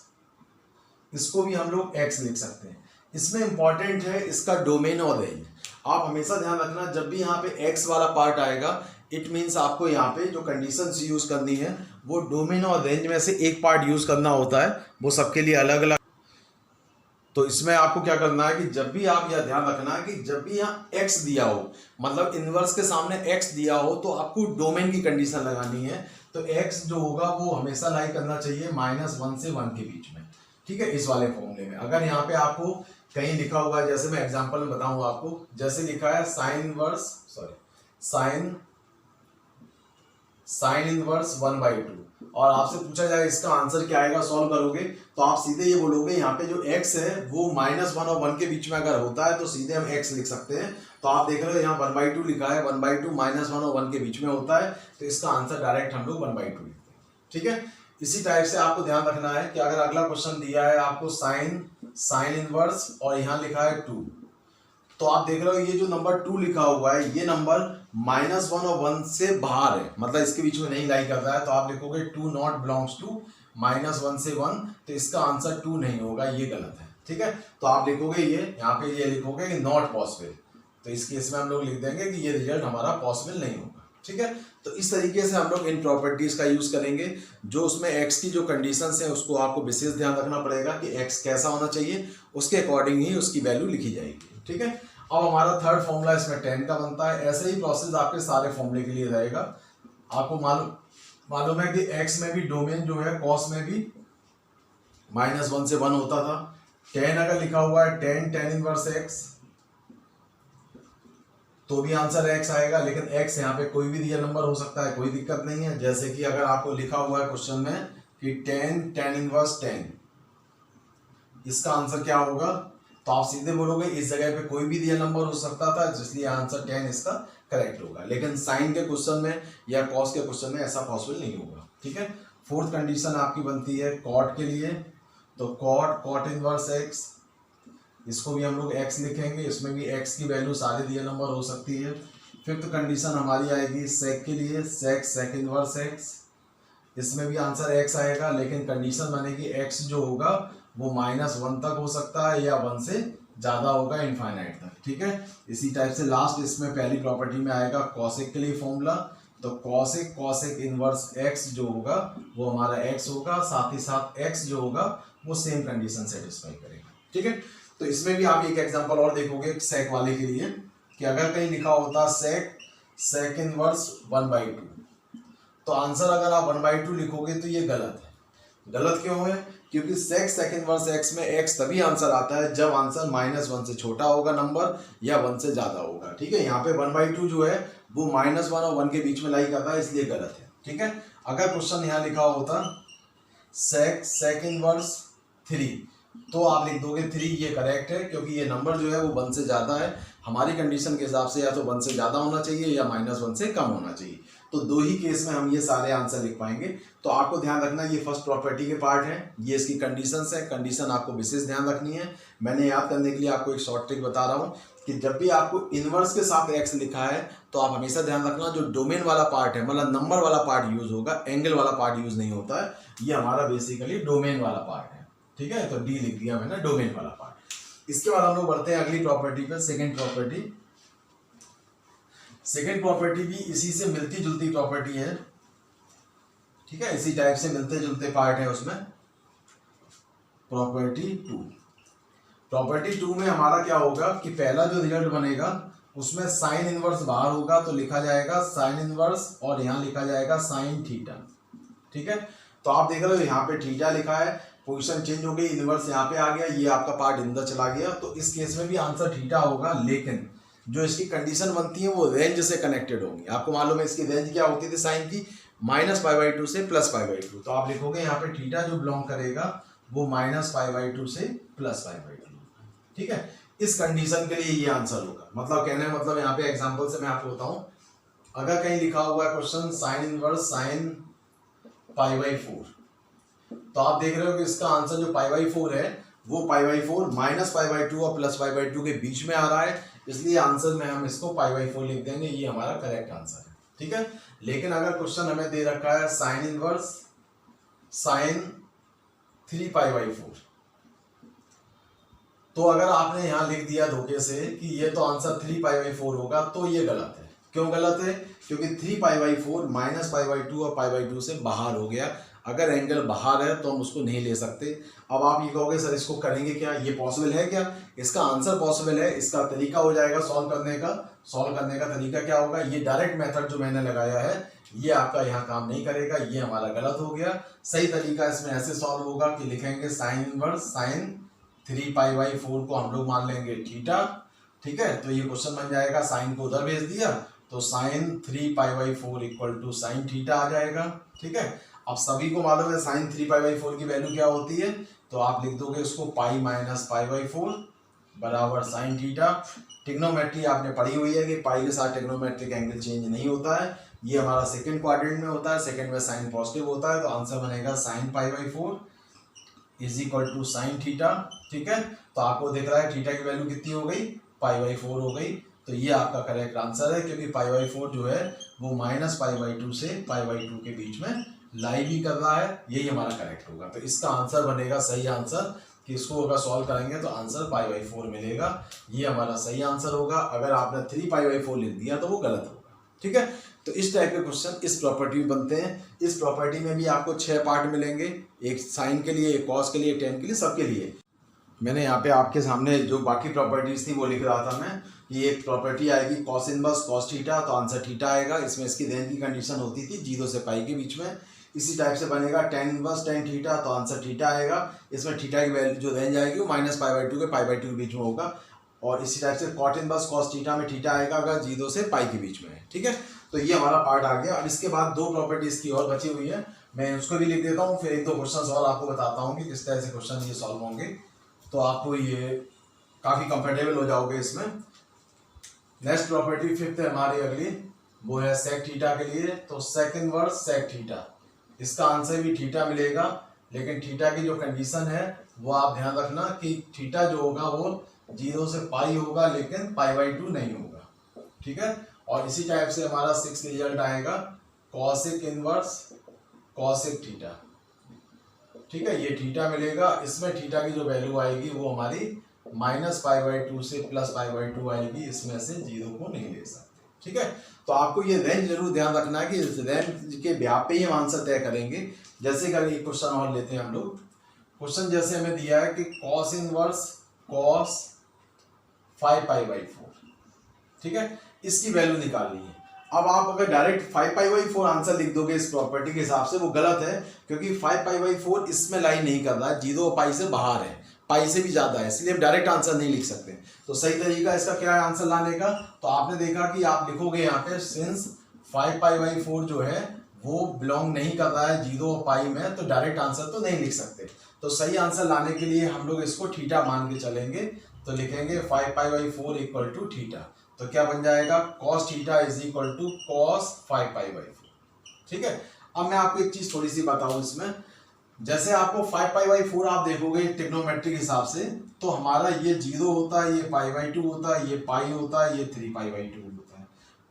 इसको भी हम लोग एक्स लिख सकते हैं। इसमें इंपॉर्टेंट है इसका डोमेन और रेंज। आप हमेशा ध्यान रखना, जब भी यहाँ पे एक्स वाला पार्ट आएगा, इट मीन्स आपको यहाँ पे जो कंडीशंस यूज करनी है वो डोमेन और रेंज में से एक पार्ट यूज करना होता है, वो सबके लिए अलग अलग। तो इसमें आपको क्या करना है कि जब भी आप यह ध्यान रखना है कि जब भी यहाँ x दिया हो, मतलब इनवर्स के सामने x दिया हो, तो आपको डोमेन की कंडीशन लगानी है। तो x जो होगा वो हमेशा लाई करना चाहिए -1 से 1 के बीच में, ठीक है। इस वाले फॉर्मूले में अगर यहाँ पे आपको कहीं लिखा हुआ है, जैसे मैं एग्जांपल में बताऊंगा आपको, जैसे लिखा है साइन इनवर्स 1/2, और आपसे पूछा जाए इसका आंसर क्या आएगा, सॉल्व करोगे तो आप सीधे ये बोलोगे यहाँ पे जो x है वो -1 और 1 के बीच में अगर होता है तो सीधे हम x लिख सकते हैं। तो आप देख रहे हो यहाँ 1/2 लिखा है, 1/2 -1 और 1 के बीच में होता है, तो इसका आंसर डायरेक्ट हम लोग 1/2 लिखते हैं, ठीक है। इसी टाइप से आपको ध्यान रखना है कि अगर अगला क्वेश्चन दिया है आपको साइन इनवर्स और यहाँ लिखा है 2, तो आप देख रहे हो ये जो नंबर 2 लिखा हुआ है, ये नंबर -1 और 1 से बाहर है, मतलब इसके बीच में नहीं लाई कर रहा है। तो आप लिखोगे 2 नॉट बिलोंग्स टू -1 से 1, तो इसका आंसर 2 नहीं होगा, ये गलत है, ठीक है। तो आप लिखोगे ये यहाँ पे ये लिखोगे कि नॉट पॉसिबल, तो इस केस में हम लोग लिख देंगे कि ये रिजल्ट हमारा पॉसिबल नहीं होगा, ठीक है। तो इस तरीके से हम लोग इन प्रॉपर्टीज का यूज करेंगे। जो उसमें x की जो कंडीशंस है उसको आपको विशेष ध्यान रखना पड़ेगा कि x कैसा होना चाहिए, उसके अकॉर्डिंग ही उसकी वैल्यू लिखी जाएगी, ठीक है। अब हमारा थर्ड फॉर्मूला इसमें tan का बनता है। ऐसे ही प्रोसेस आपके सारे फॉर्मूले के लिए रहेगा। आपको मालूम है कि x में भी डोमेन जो है cos में भी -1 से 1 होता था। tan अगर लिखा हुआ है tan इनवर्स x, तो भी आंसर x आएगा, लेकिन x यहाँ पे कोई भी रियल नंबर हो सकता है, कोई दिक्कत नहीं है। जैसे कि अगर आपको लिखा हुआ है क्वेश्चन में कि tan इनवर्स tan, इसका आंसर क्या होगा? तो आप सीधे बोलोगे इस जगह पे कोई भी रियल नंबर हो सकता था, इसलिए आंसर 10 इसका करेक्ट होगा। लेकिन साइन के क्वेश्चन में या कॉस के क्वेश्चन में ऐसा पॉसिबल नहीं होगा। ठीक है, फोर्थ कंडीशन आपकी बनती है कॉट के लिए। तो कॉट इनवर्स एक्स, इसको भी हम लोग एक्स लिखेंगे, इसमें भी एक्स की वैल्यू सारे रियल नंबर हो सकती है। फिफ्थ कंडीशन हमारी आएगी सेक के लिए, सेक इनवर्स एक्स, इसमें भी आंसर एक्स आएगा, लेकिन कंडीशन बनेगी एक्स जो होगा वो -1 तक हो सकता है या 1 से ज़्यादा होगा इनफाइनाइट तक। ठीक है, इसी टाइप से लास्ट इसमें पहली प्रॉपर्टी में आएगा कॉसेक के लिए फॉर्मूला। तो कॉसेक इनवर्स एक्स जो होगा वो हमारा एक्स होगा, साथ ही साथ एक्स जो होगा वो सेम कंडीशन सेटिस्फाई करेगा। ठीक है, तो इसमें भी आप एक एग्जांपल और देखोगे सेक वाले के लिए कि अगर कहीं लिखा होता सेक इनवर्स 1/2, तो आंसर अगर आप 1/2 लिखोगे तो ये गलत है। गलत क्यों है? क्योंकि सेक इनवर्स एक्स में एक्स तभी आंसर आता है जब आंसर -1 से छोटा होगा नंबर या 1 से ज्यादा होगा। ठीक है, यहाँ पे 1/2 जो है वो -1 और 1 के बीच में लाई करता है, इसलिए गलत है। ठीक है, अगर क्वेश्चन यहाँ लिखा होता सेक इनवर्स 3, तो आप लिख दोगे 3, ये करेक्ट है क्योंकि ये नंबर जो है वो 1 से ज़्यादा है। हमारी कंडीशन के हिसाब से या तो 1 से ज़्यादा होना चाहिए या -1 से कम होना चाहिए। तो दो ही केस में हम ये सारे आंसर लिख पाएंगे। तो आपको ध्यान रखना ये फर्स्ट प्रॉपर्टी के पार्ट है, ये इसकी कंडीशंस है। कंडीशन आपको विशेष ध्यान रखनी है। मैंने याद करने के लिए आपको एक शॉर्ट ट्रिक बता रहा हूँ कि जब भी आपको इनवर्स के साथ एक्स लिखा है तो आप हमेशा ध्यान रखना जो डोमेन वाला पार्ट है, मतलब नंबर वाला पार्ट यूज होगा, एंगल वाला पार्ट यूज नहीं होता है। ये हमारा बेसिकली डोमेन वाला पार्ट है। ठीक है, तो डी लिख दिया मैंने, डोमेन वाला पार्ट। इसके बाद हम लोग बढ़ते हैं अगली प्रॉपर्टी पे, सेकेंड प्रॉपर्टी। सेकेंड प्रॉपर्टी भी इसी से मिलती जुलती प्रॉपर्टी है। ठीक है, इसी टाइप से मिलते जुलते पार्ट है उसमें। प्रॉपर्टी टू में हमारा क्या होगा कि पहला जो रिजल्ट बनेगा उसमें साइन इनवर्स बाहर होगा, तो लिखा जाएगा साइन इनवर्स और यहाँ लिखा जाएगा साइन थीटा। ठीक है, तो आप देख रहे हो यहाँ पे थीटा लिखा है, पोजीशन चेंज हो गई, इनवर्स यहाँ पे आ गया, ये आपका पार्ट अंदर चला गया। तो इस केस में भी आंसर थीटा होगा, लेकिन जो इसकी कंडीशन बनती है वो रेंज से कनेक्टेड होंगी। आपको मालूम है इसकी रेंज क्या होती थी साइन की, -π/2 से +π/2। तो आप लिखोगे यहाँ पे थीटा जो बिलोंग करेगा वो -π/2 से +π/2। ठीक है, इस कंडीशन के लिए ये आंसर होगा। मतलब कहने का मतलब यहाँ पे एग्जांपल से मैं आपको बताऊं, अगर कहीं लिखा हुआ है क्वेश्चन साइन इनवर्स साइन π/4, तो आप देख रहे हो कि इसका आंसर जो π/4 है वो π/4 -π/2 और +π/2 के बीच में आ रहा है, इसलिए आंसर में हम इसको π/4 लिख देंगे, ये हमारा करेक्ट आंसर है। ठीक है, लेकिन अगर क्वेश्चन हमें दे रखा है साइन इनवर्स साइन 3π/4, तो अगर आपने यहां लिख दिया धोखे से कि ये तो आंसर 3π/4 होगा, तो ये गलत है। क्यों गलत है? क्योंकि 3π/4 -π/2 और π/2 से बाहर हो गया। अगर एंगल बाहर है तो हम उसको नहीं ले सकते। अब आप ये कहोगे सर इसको करेंगे क्या, ये पॉसिबल है क्या? इसका आंसर पॉसिबल है, इसका तरीका हो जाएगा सॉल्व करने का। सॉल्व करने का तरीका क्या होगा, ये डायरेक्ट मेथड जो मैंने लगाया है ये आपका यहाँ काम नहीं करेगा, ये हमारा गलत हो गया। सही तरीका इसमें ऐसे सॉल्व होगा कि लिखेंगे साइन इनवर्स साइन 3π/4 को हम लोग मान लेंगे थीटा। ठीक है, तो ये क्वेश्चन बन जाएगा, साइन को उधर भेज दिया तो sine 3π/4 equal to sine theta आ जाएगा। ठीक है, अब सभी को मालूम है साइन 3π/4 की वैल्यू क्या होती है, तो आप लिख दोगे उसको पाई माइनस π/4 बराबर साइन थीटा। टिग्नोमेट्री आपने पढ़ी हुई है कि पाई के साथ टिग्नोमेट्रिक एंगल चेंज नहीं होता है, ये हमारा सेकंड क्वाड्रेंट में होता है, सेकंड में साइन पॉजिटिव होता है, तो आंसर बनेगा sine π/4 is equal to sine theta. ठीक है, तो आपको दिख रहा है थीटा की वैल्यू कितनी हो गई, π/4 हो गई। तो ये आपका करेक्ट आंसर है, क्योंकि π/4 जो है वो -π/2 से π/2 के बीच में लाई भी कर रहा है, यही हमारा करेक्ट होगा। तो इसका आंसर बनेगा सही आंसर कि इसको अगर सॉल्व करेंगे तो आंसर π/4 मिलेगा, ये हमारा सही आंसर होगा। अगर आपने 3π/4 लिख दिया तो वो गलत होगा। ठीक है, तो इस टाइप के क्वेश्चन इस प्रॉपर्टी में बनते हैं। इस प्रॉपर्टी में भी आपको 6 पार्ट मिलेंगे, एक साइन के लिए, एक कॉस के लिए, एक टेन के लिए, सबके लिए। मैंने यहाँ पे आपके सामने जो बाकी प्रॉपर्टीज थी वो लिख रहा था मैं। ये एक प्रॉपर्टी आएगी कॉस इनवर्स कॉस थीटा, तो आंसर थीटा आएगा। इसमें इसकी रेंज की कंडीशन होती थी 0 से पाई के बीच में। इसी टाइप से बनेगा टेन इनवर्स टेन थीटा, तो आंसर थीटा आएगा। इसमें थीटा की वैल्यू जो रेंज आएगी वो -π/2 के π/2 के बीच में होगा। और इसी टाइप से कॉट इनवर्स कॉस थीटा में थीटा आएगा अगर 0 से पाई के बीच में है। ठीक है, तो ये हमारा पार्ट आ गया। अब इसके बाद 2 प्रॉपर्टीज की और बची हुई है, मैं उसको भी लिख देता हूँ, फिर 1-2 क्वेश्चन और आपको बताता हूँ कि किस तरह से क्वेश्चन ये सॉल्व होंगे। तो आपको ये काफ़ी कंफर्टेबल हो जाओगे इसमें। नेक्स्ट प्रॉपर्टी फिफ्थ है हमारी अगली, वो है सेक थीटा के लिए। तो सेक इनवर्स सेक थीटा, इसका आंसर भी थीटा मिलेगा, लेकिन थीटा की जो कंडीशन है वो आप ध्यान रखना कि थीटा जो होगा वो 0 से पाई होगा, लेकिन पाई/2 नहीं होगा, ठीक है। और इसी टाइप से हमारा 6th रिजल्ट आएगा कॉसिक इनवर्स कॉसिक थीटा, ठीक है। ये थीटा मिलेगा, इसमें थीटा की जो वैल्यू आएगी वो हमारी -पाई/2 से +पाई/2 आएगी, इसमें से 0 को नहीं ले सकते, ठीक है। तो आपको ये रेंज जरूर ध्यान रखना है कि इस रेंज के ब्याह पे ही हम आंसर तय करेंगे। जैसे कि एक क्वेश्चन और लेते हैं हम लोग। क्वेश्चन जैसे हमें दिया है कि कॉस इनवर्स कॉस 5π/4, ठीक है, इसकी वैल्यू निकालनी है। अब आप अगर डायरेक्ट 5π/4 आंसर लिख दोगे इस प्रॉपर्टी के हिसाब से, वो गलत है, क्योंकि 5π/4 इसमें लाइन नहीं कर रहा है, 0 और पाई से बाहर है, पाई से भी ज्यादा है, इसलिए हम डायरेक्ट आंसर नहीं लिख सकते। तो सही तरीका इसका क्या है आंसर लाने का, तो आपने देखा कि आप लिखोगे यहाँ पे सिंस 5π/4 जो है वो बिलोंग नहीं कर रहा है 0 और पाई में, तो डायरेक्ट आंसर तो नहीं लिख सकते। तो सही आंसर लाने के लिए हम लोग इसको थीटा मान के चलेंगे, तो लिखेंगे 5π/4 इक्वल टू थीटा। तो क्या बन जाएगा, cos theta is equal to cos 5π/4, ठीक है। अब मैं आपको एक चीज थोड़ी सी बताऊं इसमें, जैसे आपको 5π/4 आप देखोगे ट्रिग्नोमेट्रिक हिसाब से, तो हमारा ये 0 होता है, ये पाई/2 होता है, ये पाई होता है, ये 3π/2 होता है।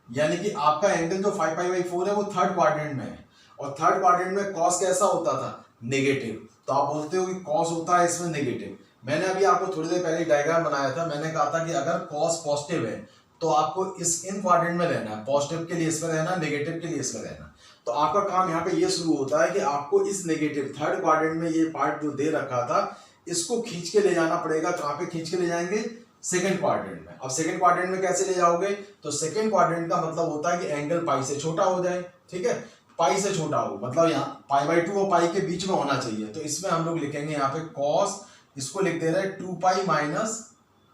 यानी कि आपका एंगल जो 5π/4 है वो थर्ड क्वाड्रेंट में है, और थर्ड क्वाड्रेंट में कॉस कैसा होता था, नेगेटिव। तो आप बोलते हो कि कॉस होता है इसमें नेगेटिव। मैंने अभी आपको थोड़ी देर पहले डायग्राम बनाया था, मैंने कहा था कि अगर कॉस पॉजिटिव है तो आपको इन क्वाड्रेंट में रहना है, पॉजिटिव के लिए इसमें रहना, नेगेटिव के लिए इसमें रहना। तो आपका काम यहाँ पे ये शुरू होता है कि आपको इस नेगेटिव थर्ड क्वाड्रेंट में ये पार्ट जो दे रखा था इसको खींच के ले जाना पड़ेगा। कहाँ पे खींच के ले जाएंगे, सेकंड क्वाड्रेंट में। अब सेकंड क्वाड्रेंट में कैसे ले जाओगे, तो सेकंड क्वाड्रेंट का मतलब होता है कि एंगल पाई से छोटा हो जाए, ठीक है, पाई से छोटा हो, मतलब यहाँ पाई/2 और पाई के बीच में होना चाहिए। तो इसमें हम लोग लिखेंगे यहाँ पे कॉस, इसको लिख दे रहे हैं 2π माइनस,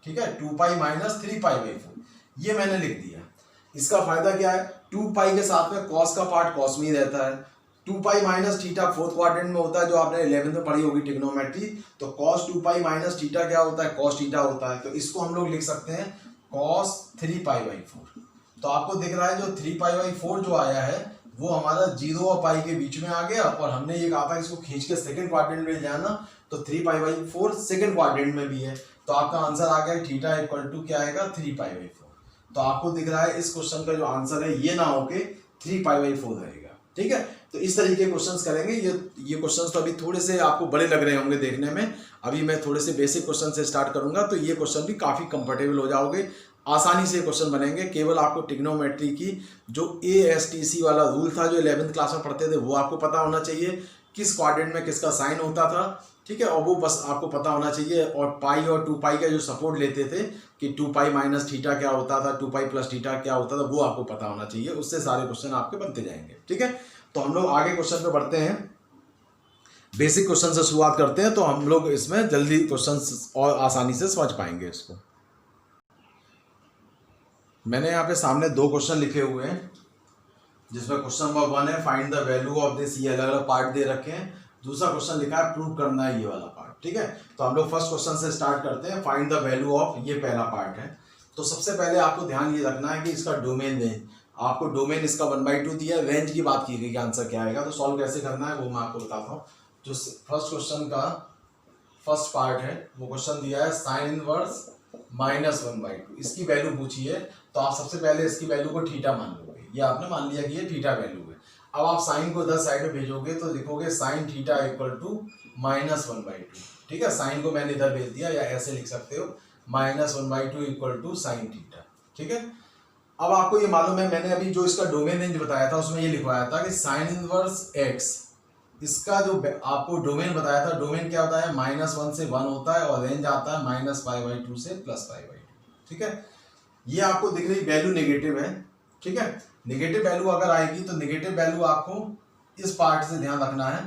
ठीक है, 2π माइनस 3π/4, ये मैंने लिख दिया। इसका फायदा क्या है, 2π के साथ में कॉस का पार्ट कॉस में ही रहता है, 2π माइनस थीटा फोर्थ क्वाड्रेंट में होता है, जो आपने 11th में पढ़ी होगी ट्रिग्नोमेट्री। तो cos 2π माइनस थीटा क्या होता है, cos थीटा होता है। तो इसको हम लोग लिख सकते हैं cos 3π/4। तो आपको दिख रहा है जो 3π/4 जो आया है वो हमारा 0 और पाई के बीच में आ गया, और हमने ये कहा था इसको खींच के सेकंड क्वाड्रेंट में जाना, तो 3π/4 सेकंड क्वाड्रेंट में भी है। तो आपका आंसर आ गया थीटा इक्वल टू क्या आएगा, 3π/4। तो आपको दिख रहा है इस क्वेश्चन का जो आंसर है ये ना होके 3π/4 रहेगा, ठीक है। तो इस तरीके के क्वेश्चंस करेंगे। ये क्वेश्चंस तो अभी थोड़े से आपको बड़े लग रहे होंगे देखने में, अभी मैं थोड़े से बेसिक क्वेश्चन से स्टार्ट करूंगा, तो ये क्वेश्चन भी काफी कंफर्टेबल हो जाओगे, आसानी से क्वेश्चन बनेंगे। केवल आपको ट्रिग्नोमेट्री की जो ASTC वाला रूल था जो 11th क्लास में पढ़ते थे वो आपको पता होना चाहिए, किस क्वाड्रेंट में किसका साइन होता था, ठीक है, और वो बस आपको पता होना चाहिए। और पाई और 2π का जो सपोर्ट लेते थे कि 2π माइनस थीटा क्या होता था, 2π प्लस थीटा क्या होता था, वो आपको पता होना चाहिए, उससे सारे क्वेश्चन आपके बनते जाएंगे, ठीक है। तो हम लोग आगे क्वेश्चन पे बढ़ते हैं, बेसिक क्वेश्चन से शुरुआत करते हैं, तो हम लोग इसमें जल्दी क्वेश्चन और आसानी से समझ पाएंगे इसको। मैंने यहाँ पे सामने 2 क्वेश्चन लिखे हुए हैं, जिसमें क्वेश्चन नंबर 1 है find the value of this, ये अलग अलग पार्ट दे रखे हैं। दूसरा क्वेश्चन लिखा है प्रूव करना है, ये वाला पार्ट, ठीक है। तो हम लोग फर्स्ट क्वेश्चन से स्टार्ट करते हैं, फाइंड द वैल्यू ऑफ, ये पहला पार्ट है। तो सबसे पहले आपको ध्यान ये रखना है कि इसका डोमेन रेंज, आपको डोमेन इसका 1/2 दिया, रेंज की बात की गई कि आंसर क्या आएगा। तो सॉल्व कैसे करना है वो मैं आपको बताता हूँ। जो फर्स्ट क्वेश्चन का फर्स्ट पार्ट है वो क्वेश्चन दिया है साइन इनवर्स -1/2, इसकी वैल्यू पूछी है। तो आप सबसे पहले इसकी वैल्यू को थीटा मान लोगे, ये आपने मान लिया कि ये थीटा वैल्यू है। अब आप साइन को इधर साइड में भेजोगे तो लिखोगे साइन थीटा इक्वल टू -1/2, ठीक है। साइन को मैंने इधर भेज दिया, या ऐसे लिख सकते हो -1/2 इक्वल टू साइन थीटा, ठीक है। अब आपको ये मालूम है, मैंने अभी जो इसका डोमेन रेंज बताया था उसमें ये लिखवाया था कि साइन इनवर्स x, इसका जो आपको डोमेन बताया था, डोमेन क्या होता है, -1 से 1 होता है, और रेंज आता है -π/2 से +π/2, ठीक है। ये आपको दिख रही वैल्यू नेगेटिव है, ठीक है। नेगेटिव वैल्यू अगर आएगी तो नेगेटिव वैल्यू आपको इस पार्ट से ध्यान रखना है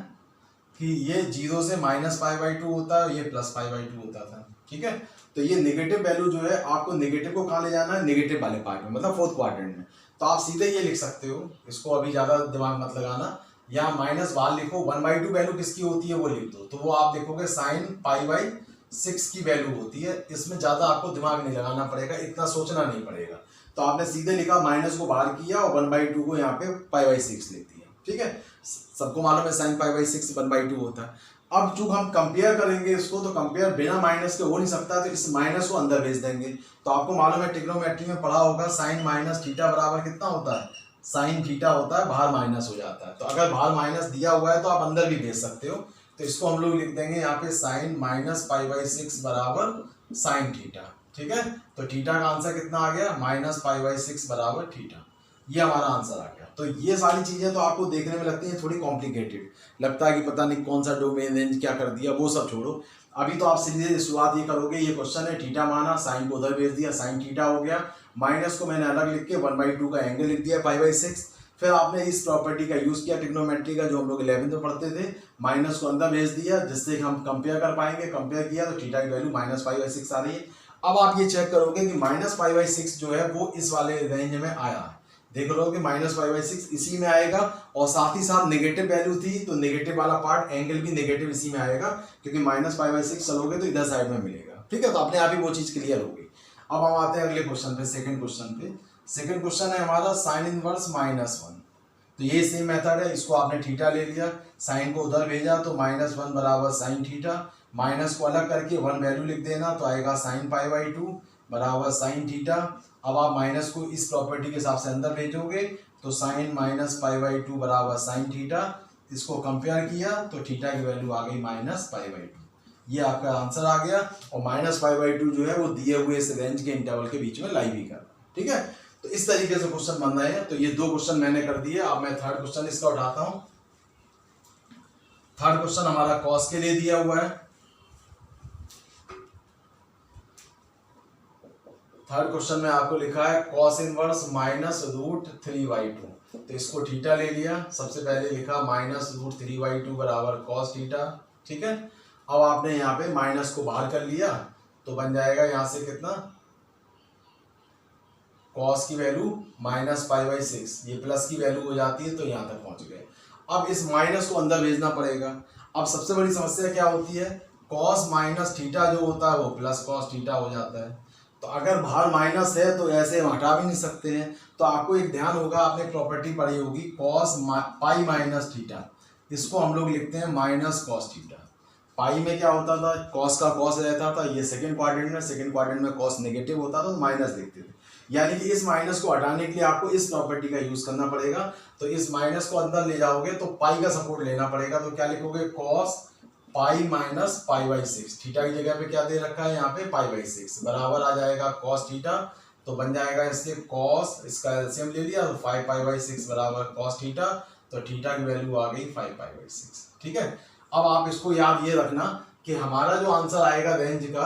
कि ये 0 से -π/2 होता है, ये +π/2 होता था, ठीक है। तो ये नेगेटिव वैल्यू जो है आपको नेगेटिव को कहाँ ले जाना है, नेगेटिव वाले पार्ट में, मतलब फोर्थ क्वाड्रेंट में। तो आप सीधे ये लिख सकते हो, इसको अभी ज्यादा दिमाग मत लगाना, यहाँ माइनस बाहर लिखो, 1/2 वैल्यू किसकी होती है वो लिख दो। तो वो आप देखोगे साइन π/, 6 की वैल्यू होती है। इसमें ज़्यादा आपको दिमाग नहीं लगाना पड़ेगा, इतना सोचना नहीं पड़ेगा। तो आपने सीधे लिखा, माइनस को बाहर किया और 1/2 को यहाँ पे π/6 लिख दिया। ठीक है, सबको मालूम है साइन π/6 1/2 होता है। अब जो हम कंपेयर करेंगे इसको, तो कंपेयर बिना माइनस के हो नहीं सकता, तो इस माइनस को अंदर भेज देंगे। तो आपको मालूम है ट्रिग्नोमेट्री में पढ़ा होगा, साइन माइनस थीटा बराबर कितना होता है, साइन थीटा होता है, बाहर माइनस हो जाता है। तो अगर बाहर माइनस दिया हुआ है तो आप अंदर भी भेज सकते हो। तो इसको हम लोग लिख देंगे यहाँ पे साइन माइनस π/6 बराबर साइन थीटा। ठीक है, तो थीटा का आंसर कितना आ गया, माइनस π/6 बराबर थीटा। ये हमारा आंसर आ गया। तो ये सारी चीजें तो आपको देखने में लगती हैं थोड़ी कॉम्प्लिकेटेड, लगता है कि पता नहीं कौन सा डोमेन रेंज क्या कर दिया, वो सब छोड़ो। अभी तो आप सीधे शुरुआत ये करोगे, ये क्वेश्चन है, थीटा माना, साइन को उधर भेज दिया, साइन थीटा हो गया, माइनस को मैंने अलग लिख के 1/2 का एंगल लिख दिया π/6। फिर आपने इस प्रॉपर्टी का यूज किया ट्रिग्नोमेट्री का, जो हम लोग 11th में पढ़ते थे, माइनस को अंदर भेज दिया जिससे हम कंपेयर कर पाएंगे। कंपेयर किया तो थीटा की वैल्यू माइनस π/6 आ रही है। अब आप ये चेक करोगे कि माइनस π/6 जो है वो इस वाले रेंज में आया है। देख लो कि माइनस π/6 इसी में आएगा, और साथ ही साथ नेगेटिव वैल्यू थी तो नेगेटिव वाला पार्ट एंगल भी नेगेटिव इसी में आएगा, क्योंकि माइनस π/6 चलोगे तो इधर साइड में मिलेगा। ठीक है, तो अपने आप ही वो चीज क्लियर होगी। अब हम आते हैं अगले क्वेश्चन पे, सेकंड क्वेश्चन पे। सेकंड क्वेश्चन है हमारा साइन इनवर्स -1। तो ये सेम मेथड है, इसको आपने थीटा ले लिया, साइन को उधर भेजा तो -1 बराबर साइन थीटा, माइनस को अलग करके 1 वैल्यू लिख देना तो आएगा साइन π/2 बराबर साइन थीटा। अब आप माइनस को इस प्रॉपर्टी के हिसाब से अंदर भेजोगे तो साइन माइनस π/2 बराबर साइन थीटा। इसको कंपेयर किया तो थीटा की वैल्यू आ गई -π/2। ये आपका आंसर आ गया, और -π/2 जो है वो दिए हुए इस रेंज के इंटरवल के बीच में लाई भी कर। ठीक है, तो इस तरीके से क्वेश्चन बन रहे हैं। तो ये 2 क्वेश्चन मैंने कर दिए। अब मैं थर्ड क्वेश्चन इसका उठाता हूं। थर्ड क्वेश्चन हमारा कॉस के लिए दिया हुआ है। थर्ड क्वेश्चन में आपको लिखा है कॉस इनवर्स -√3/2। तो इसको थीटा ले लिया, सबसे पहले लिखा -√3/2 बराबर कॉस थीटा। ठीक है, अब आपने यहाँ पे माइनस को बाहर कर लिया तो बन जाएगा यहाँ से कितना, कॉस की वैल्यू -π/6, ये प्लस की वैल्यू हो जाती है, तो यहाँ तक पहुंच गए। अब इस माइनस को अंदर भेजना पड़ेगा। अब सबसे बड़ी समस्या क्या होती है, कॉस माइनस थीटा जो होता है वो प्लस कॉस थीटा हो जाता है। तो अगर बाहर माइनस है तो ऐसे हम हटा भी नहीं सकते हैं। तो आपको एक ध्यान होगा, आपने प्रॉपर्टी पढ़ी होगी कॉस पाई माइनस थीटा, इसको हम लोग लिखते हैं माइनस कॉस थीटा। पाई में क्या होता था, कॉस का कॉस रहता था, ये सेकंड क्वाड्रेंट में कॉस नेगेटिव होता था तो माइनस लिखते थे। यानी कि इस माइनस को हटाने के लिए आपको इस प्रॉपर्टी का यूज करना पड़ेगा। तो इस माइनस को अंदर ले जाओगे तो पाई का सपोर्ट लेना पड़ेगा। तो क्या लिखोगे, कॉस पाई माइनस π/6, थीटा की जगह पे क्या दे रखा है यहाँ पे π/6 बराबर आ जाएगा कॉस थीटा। तो बन जाएगा इसके कॉस, इसका एलसीएम ले लिया तो 5π/6 बराबर कॉस थीटा। तो थीटा की वैल्यू आ गई 5π/6। ठीक है, अब आप इसको याद ये रखना कि हमारा जो आंसर आएगा रेंज का,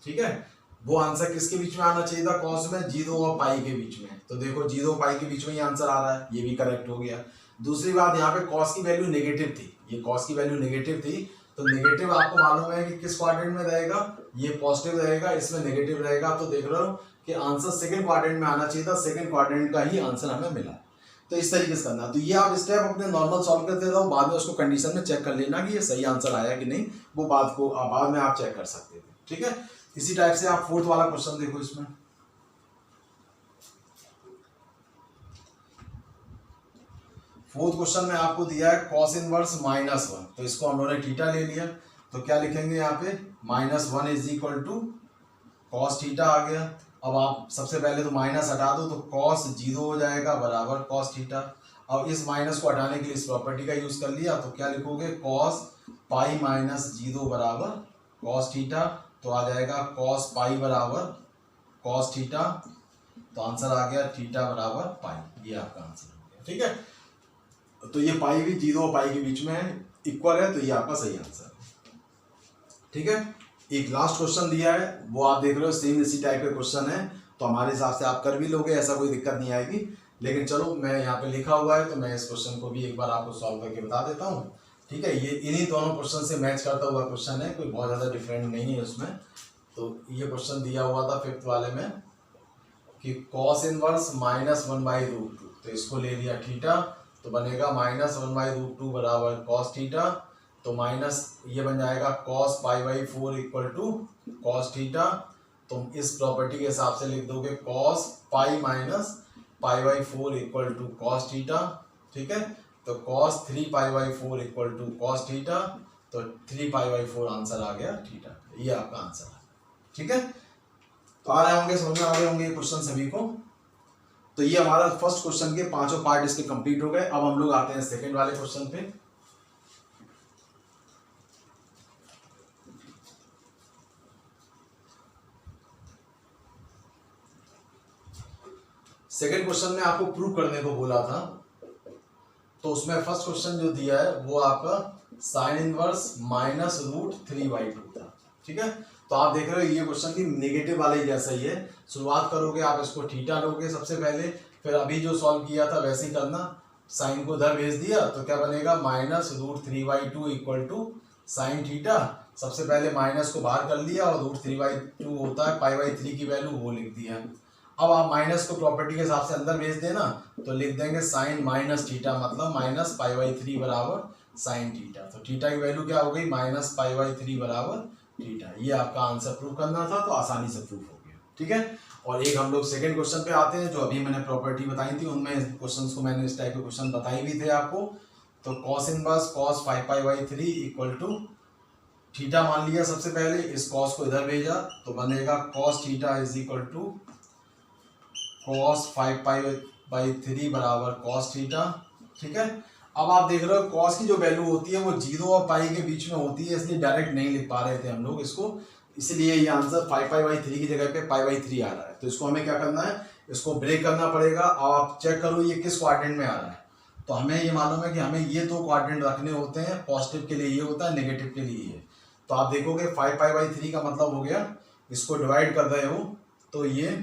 ठीक है, वो आंसर किसके बीच में आना चाहिए था, कॉस में 0 और पाई के बीच में। तो देखो 0 और पाई के बीच में ये आंसर आ रहा है, ये भी करेक्ट हो गया। दूसरी बात, यहाँ पे कॉस की वैल्यू नेगेटिव थी, ये कॉस की वैल्यू नेगेटिव थी, तो नेगेटिव आपको मालूम है कि किस क्वाड्रेंट में रहेगा, ये पॉजिटिव रहेगा, इसमें नेगेटिव रहेगा। तो देख रहे हो कि आंसर सेकंड क्वाड्रेंट में आना चाहिए था, सेकंड क्वाड्रेंट का ही आंसर हमें मिला। तो इस तरीके से करना। तो ये आप स्टेप अपने नॉर्मल सॉल्व करते रहो, बाद में उसको कंडीशन में चेक कर लेना कि ये सही आंसर आया कि नहीं, वो बात को बाद में आप चेक कर सकते थे। ठीक है, इसी टाइप से आप फोर्थ वाला क्वेश्चन देखो। इसमें फोर्थ क्वेश्चन में आपको दिया है कॉस इनवर्स -1। तो इसको हम लोगों ने थीटा ले लिया, तो क्या लिखेंगे यहाँ पे, -1 is equal to cos theta आ गया। अब आप सबसे पहले तो माइनस हटा दो, तो कॉस 0 हो जाएगा बराबर कॉस थीटा। अब इस माइनस को हटाने के लिए इस प्रॉपर्टी का यूज कर लिया, तो क्या लिखोगे, कॉस पाई माइनस 0 बराबर कॉस थीटा। तो आ जाएगा कॉस पाई बराबर कॉस थीटा। तो आंसर आ गया थीटा बराबर पाई, ये आपका आंसर हो गया। ठीक है, तो ये पाई भी 0 और पाई के बीच में है, इक्वल है, तो ये आपका सही आंसर है। ठीक है, एक लास्ट क्वेश्चन दिया है, वो आप देख रहे हो, सेम इसी टाइप का क्वेश्चन है, तो हमारे हिसाब से आप कर भी लोगे, ऐसा कोई दिक्कत नहीं आएगी। लेकिन चलो, मैं यहाँ पे लिखा हुआ है तो मैं इस क्वेश्चन को भी एक बार आपको सॉल्व करके बता देता हूँ। ठीक है, ये इन्हीं दोनों क्वेश्चन से मैच करता हुआ क्वेश्चन है, कोई बहुत ज़्यादा डिफरेंट नहीं है उसमें। तो ये क्वेश्चन दिया हुआ था 5th वाले में कि कॉस इनवर्स -1/√2, तो इसको ले लिया थीटा, तो बनेगा -1/√2 बराबर कॉस थीटा। तो तो माइनस ये बन जाएगा cos pi by 4 equal to cos theta. तुम इस प्रॉपर्टी के हिसाब से लिख दोगे cos pi minus pi by 4 equal to cos theta. ठीक है, तो cos 3 pi by 4 equal to cos theta, तो 3 पाई बाई 4 आंसर आ गया थीटा। ये आपका आंसर है। ठीक है, तो आ रहे होंगे, समझ में आ रहे होंगे ये क्वेश्चन सभी को। तो ये हमारा फर्स्ट क्वेश्चन के पांचों पार्ट इसके कंप्लीट हो गए। अब हम लोग आते हैं सेकंड वाले क्वेश्चन पे। सेकंड क्वेश्चन में आपको प्रूव करने को बोला था, तो उसमें फर्स्ट क्वेश्चन जो दिया है वो आपका साइन इनवर्स माइनस रूट 3/2 था। ठीक है, तो आप देख रहे हो ये क्वेश्चन भी नेगेटिव वाले जैसा ही है। शुरुआत करोगे आप इसको थीटा लोगे सबसे पहले, फिर अभी जो सॉल्व किया था वैसे ही करना। साइन को इधर भेज दिया तो क्या बनेगा minus root 3/2 equal to sine theta. सबसे पहले माइनस को बाहर कर लिया और रूट 3/2 होता है π/3 की वैल्यू, वो लिख दिया। अब आप माइनस को प्रॉपर्टी के हिसाब से अंदर भेज देना, तो लिख देंगे साइन माइनस थीटा, मतलब माइनस π/3 बराबर साइन थीटा। तो थीटा की वैल्यू क्या हो गई माइनस π/3 बराबर थीटा। ये आपका आंसर प्रूव करना था, तो आसानी से प्रूव हो गया। ठीक है, और एक हम लोग सेकंड क्वेश्चन पे आते हैं। जो अभी मैंने प्रॉपर्टी बताई थी उनमें क्वेश्चंस को मैंने इस टाइप के क्वेश्चन बताए भी थे आपको। तो cos inverse cos 5π/3 equal to theta मान लिया सबसे पहले, इस कॉस को इधर भेजा तो बनेगा cos theta is equal to cos 5π/3 बराबर कॉस थीटा। ठीक है, अब आप देख रहे हो कॉस की जो वैल्यू होती है वो 0 और पाई के बीच में होती है, इसलिए डायरेक्ट नहीं लिख पा रहे थे हम लोग इसको, इसलिए ये आंसर 5π/3 की जगह पे π/3 आ रहा है। तो इसको हमें क्या करना है, इसको ब्रेक करना पड़ेगा। अब आप चेक करो ये किस क्वाड्रेंट में आ रहा है। तो हमें ये मालूम है कि हमें ये दो क्वाड्रेंट रखने होते हैं, पॉजिटिव के लिए ये होता है, नेगेटिव के लिए ये। तो आप देखोगे 5π/3 का मतलब हो गया, इसको डिवाइड कर रहे हो तो ये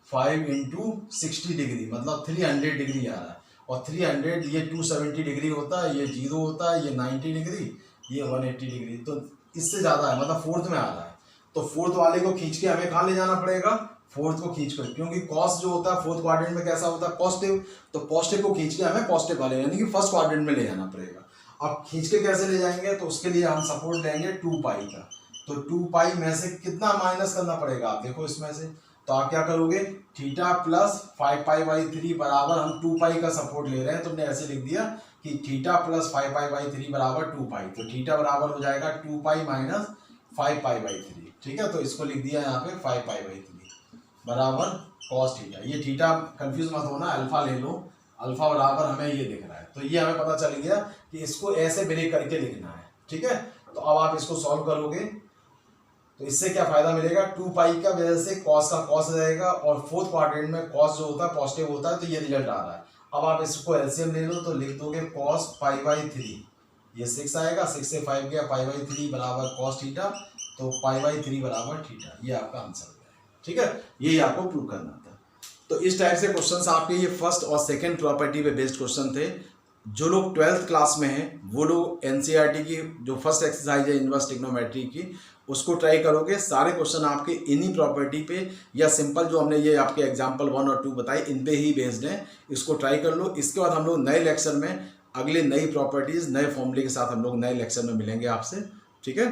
5 × 60 डिग्री मतलब 300 डिग्री आ रहा है। और 300 ये 270 डिग्री होता है, ये 0 होता है, ये 90 डिग्री, ये 180 डिग्री। तो इससे ज़्यादा है, मतलब फोर्थ में आ रहा है। तो फोर्थ वाले को खींच के हमें कहाँ ले जाना पड़ेगा, फोर्थ को खींच कर, क्योंकि कॉस जो होता है फोर्थ क्वाड्रेंट में कैसा होता है पॉजिटिव। तो पॉजिटिव को खींच के हमें पॉजिटिव वाले यानी कि फर्स्ट क्वाड्रेंट में ले जाना पड़ेगा। अब खींच के कैसे ले जाएंगे, तो उसके लिए हम सपोर्ट लेंगे 2π का। तो 2π में से कितना माइनस करना पड़ेगा, आप देखो इसमें से। तो आप क्या करोगे, थीटा प्लस 5π/3 बराबर, हम 2π का सपोर्ट ले रहे हैं, तुमने ऐसे लिख दिया कि थीटा प्लस 5π/3 बराबर 2π। तो थीटा बराबर हो जाएगा 2π माइनस 5π/3। ठीक है, तो इसको लिख दिया यहाँ पे 5π/3 बराबर कॉस थीटा। ये थीटा कंफ्यूज मत होना, अल्फा ले लो, अल्फा बराबर हमें ये दिख रहा है। तो ये हमें पता चल गया कि इसको ऐसे ब्रेक करके लिखना है। ठीक है, तो अब आप इसको सॉल्व करोगे तो इससे क्या फायदा मिलेगा, 2π का वजह से कॉस का कॉस रहेगा, और फोर्थ क्वाड्रेंट में कॉस जो होता है पॉजिटिव होता है, तो ये रिजल्ट आ रहा है। अब आप इसको एलसीएम ले लो तो लिख दोगे कॉस π/3, ये 6 आएगा, 6 से 5 गया, π/3 बराबर कॉस थीटा, तो π/3 बराबर थीटा। ये आपका आंसर हो जाएगा। ठीक है, यही आपको प्रूव करना था। तो इस टाइप से क्वेश्चंस आपके ये फर्स्ट और सेकंड प्रॉपर्टी पे बेस्ड क्वेश्चन थे। जो लोग 12th क्लास में हैं वो लोग एनसीईआरटी की जो फर्स्ट एक्सरसाइज है इनवर्स ट्रिग्नोमेट्री की, उसको ट्राई करोगे। सारे क्वेश्चन आपके इन्हीं प्रॉपर्टी पे या सिंपल जो हमने ये आपके एग्जांपल 1 और 2 बताए इन पे ही बेस्ड हैं। इसको ट्राई कर लो। इसके बाद हम लोग नए लेक्चर में अगले नई प्रॉपर्टीज़ नए फॉर्मूले के साथ हम लोग नए लेक्चर में मिलेंगे आपसे। ठीक है।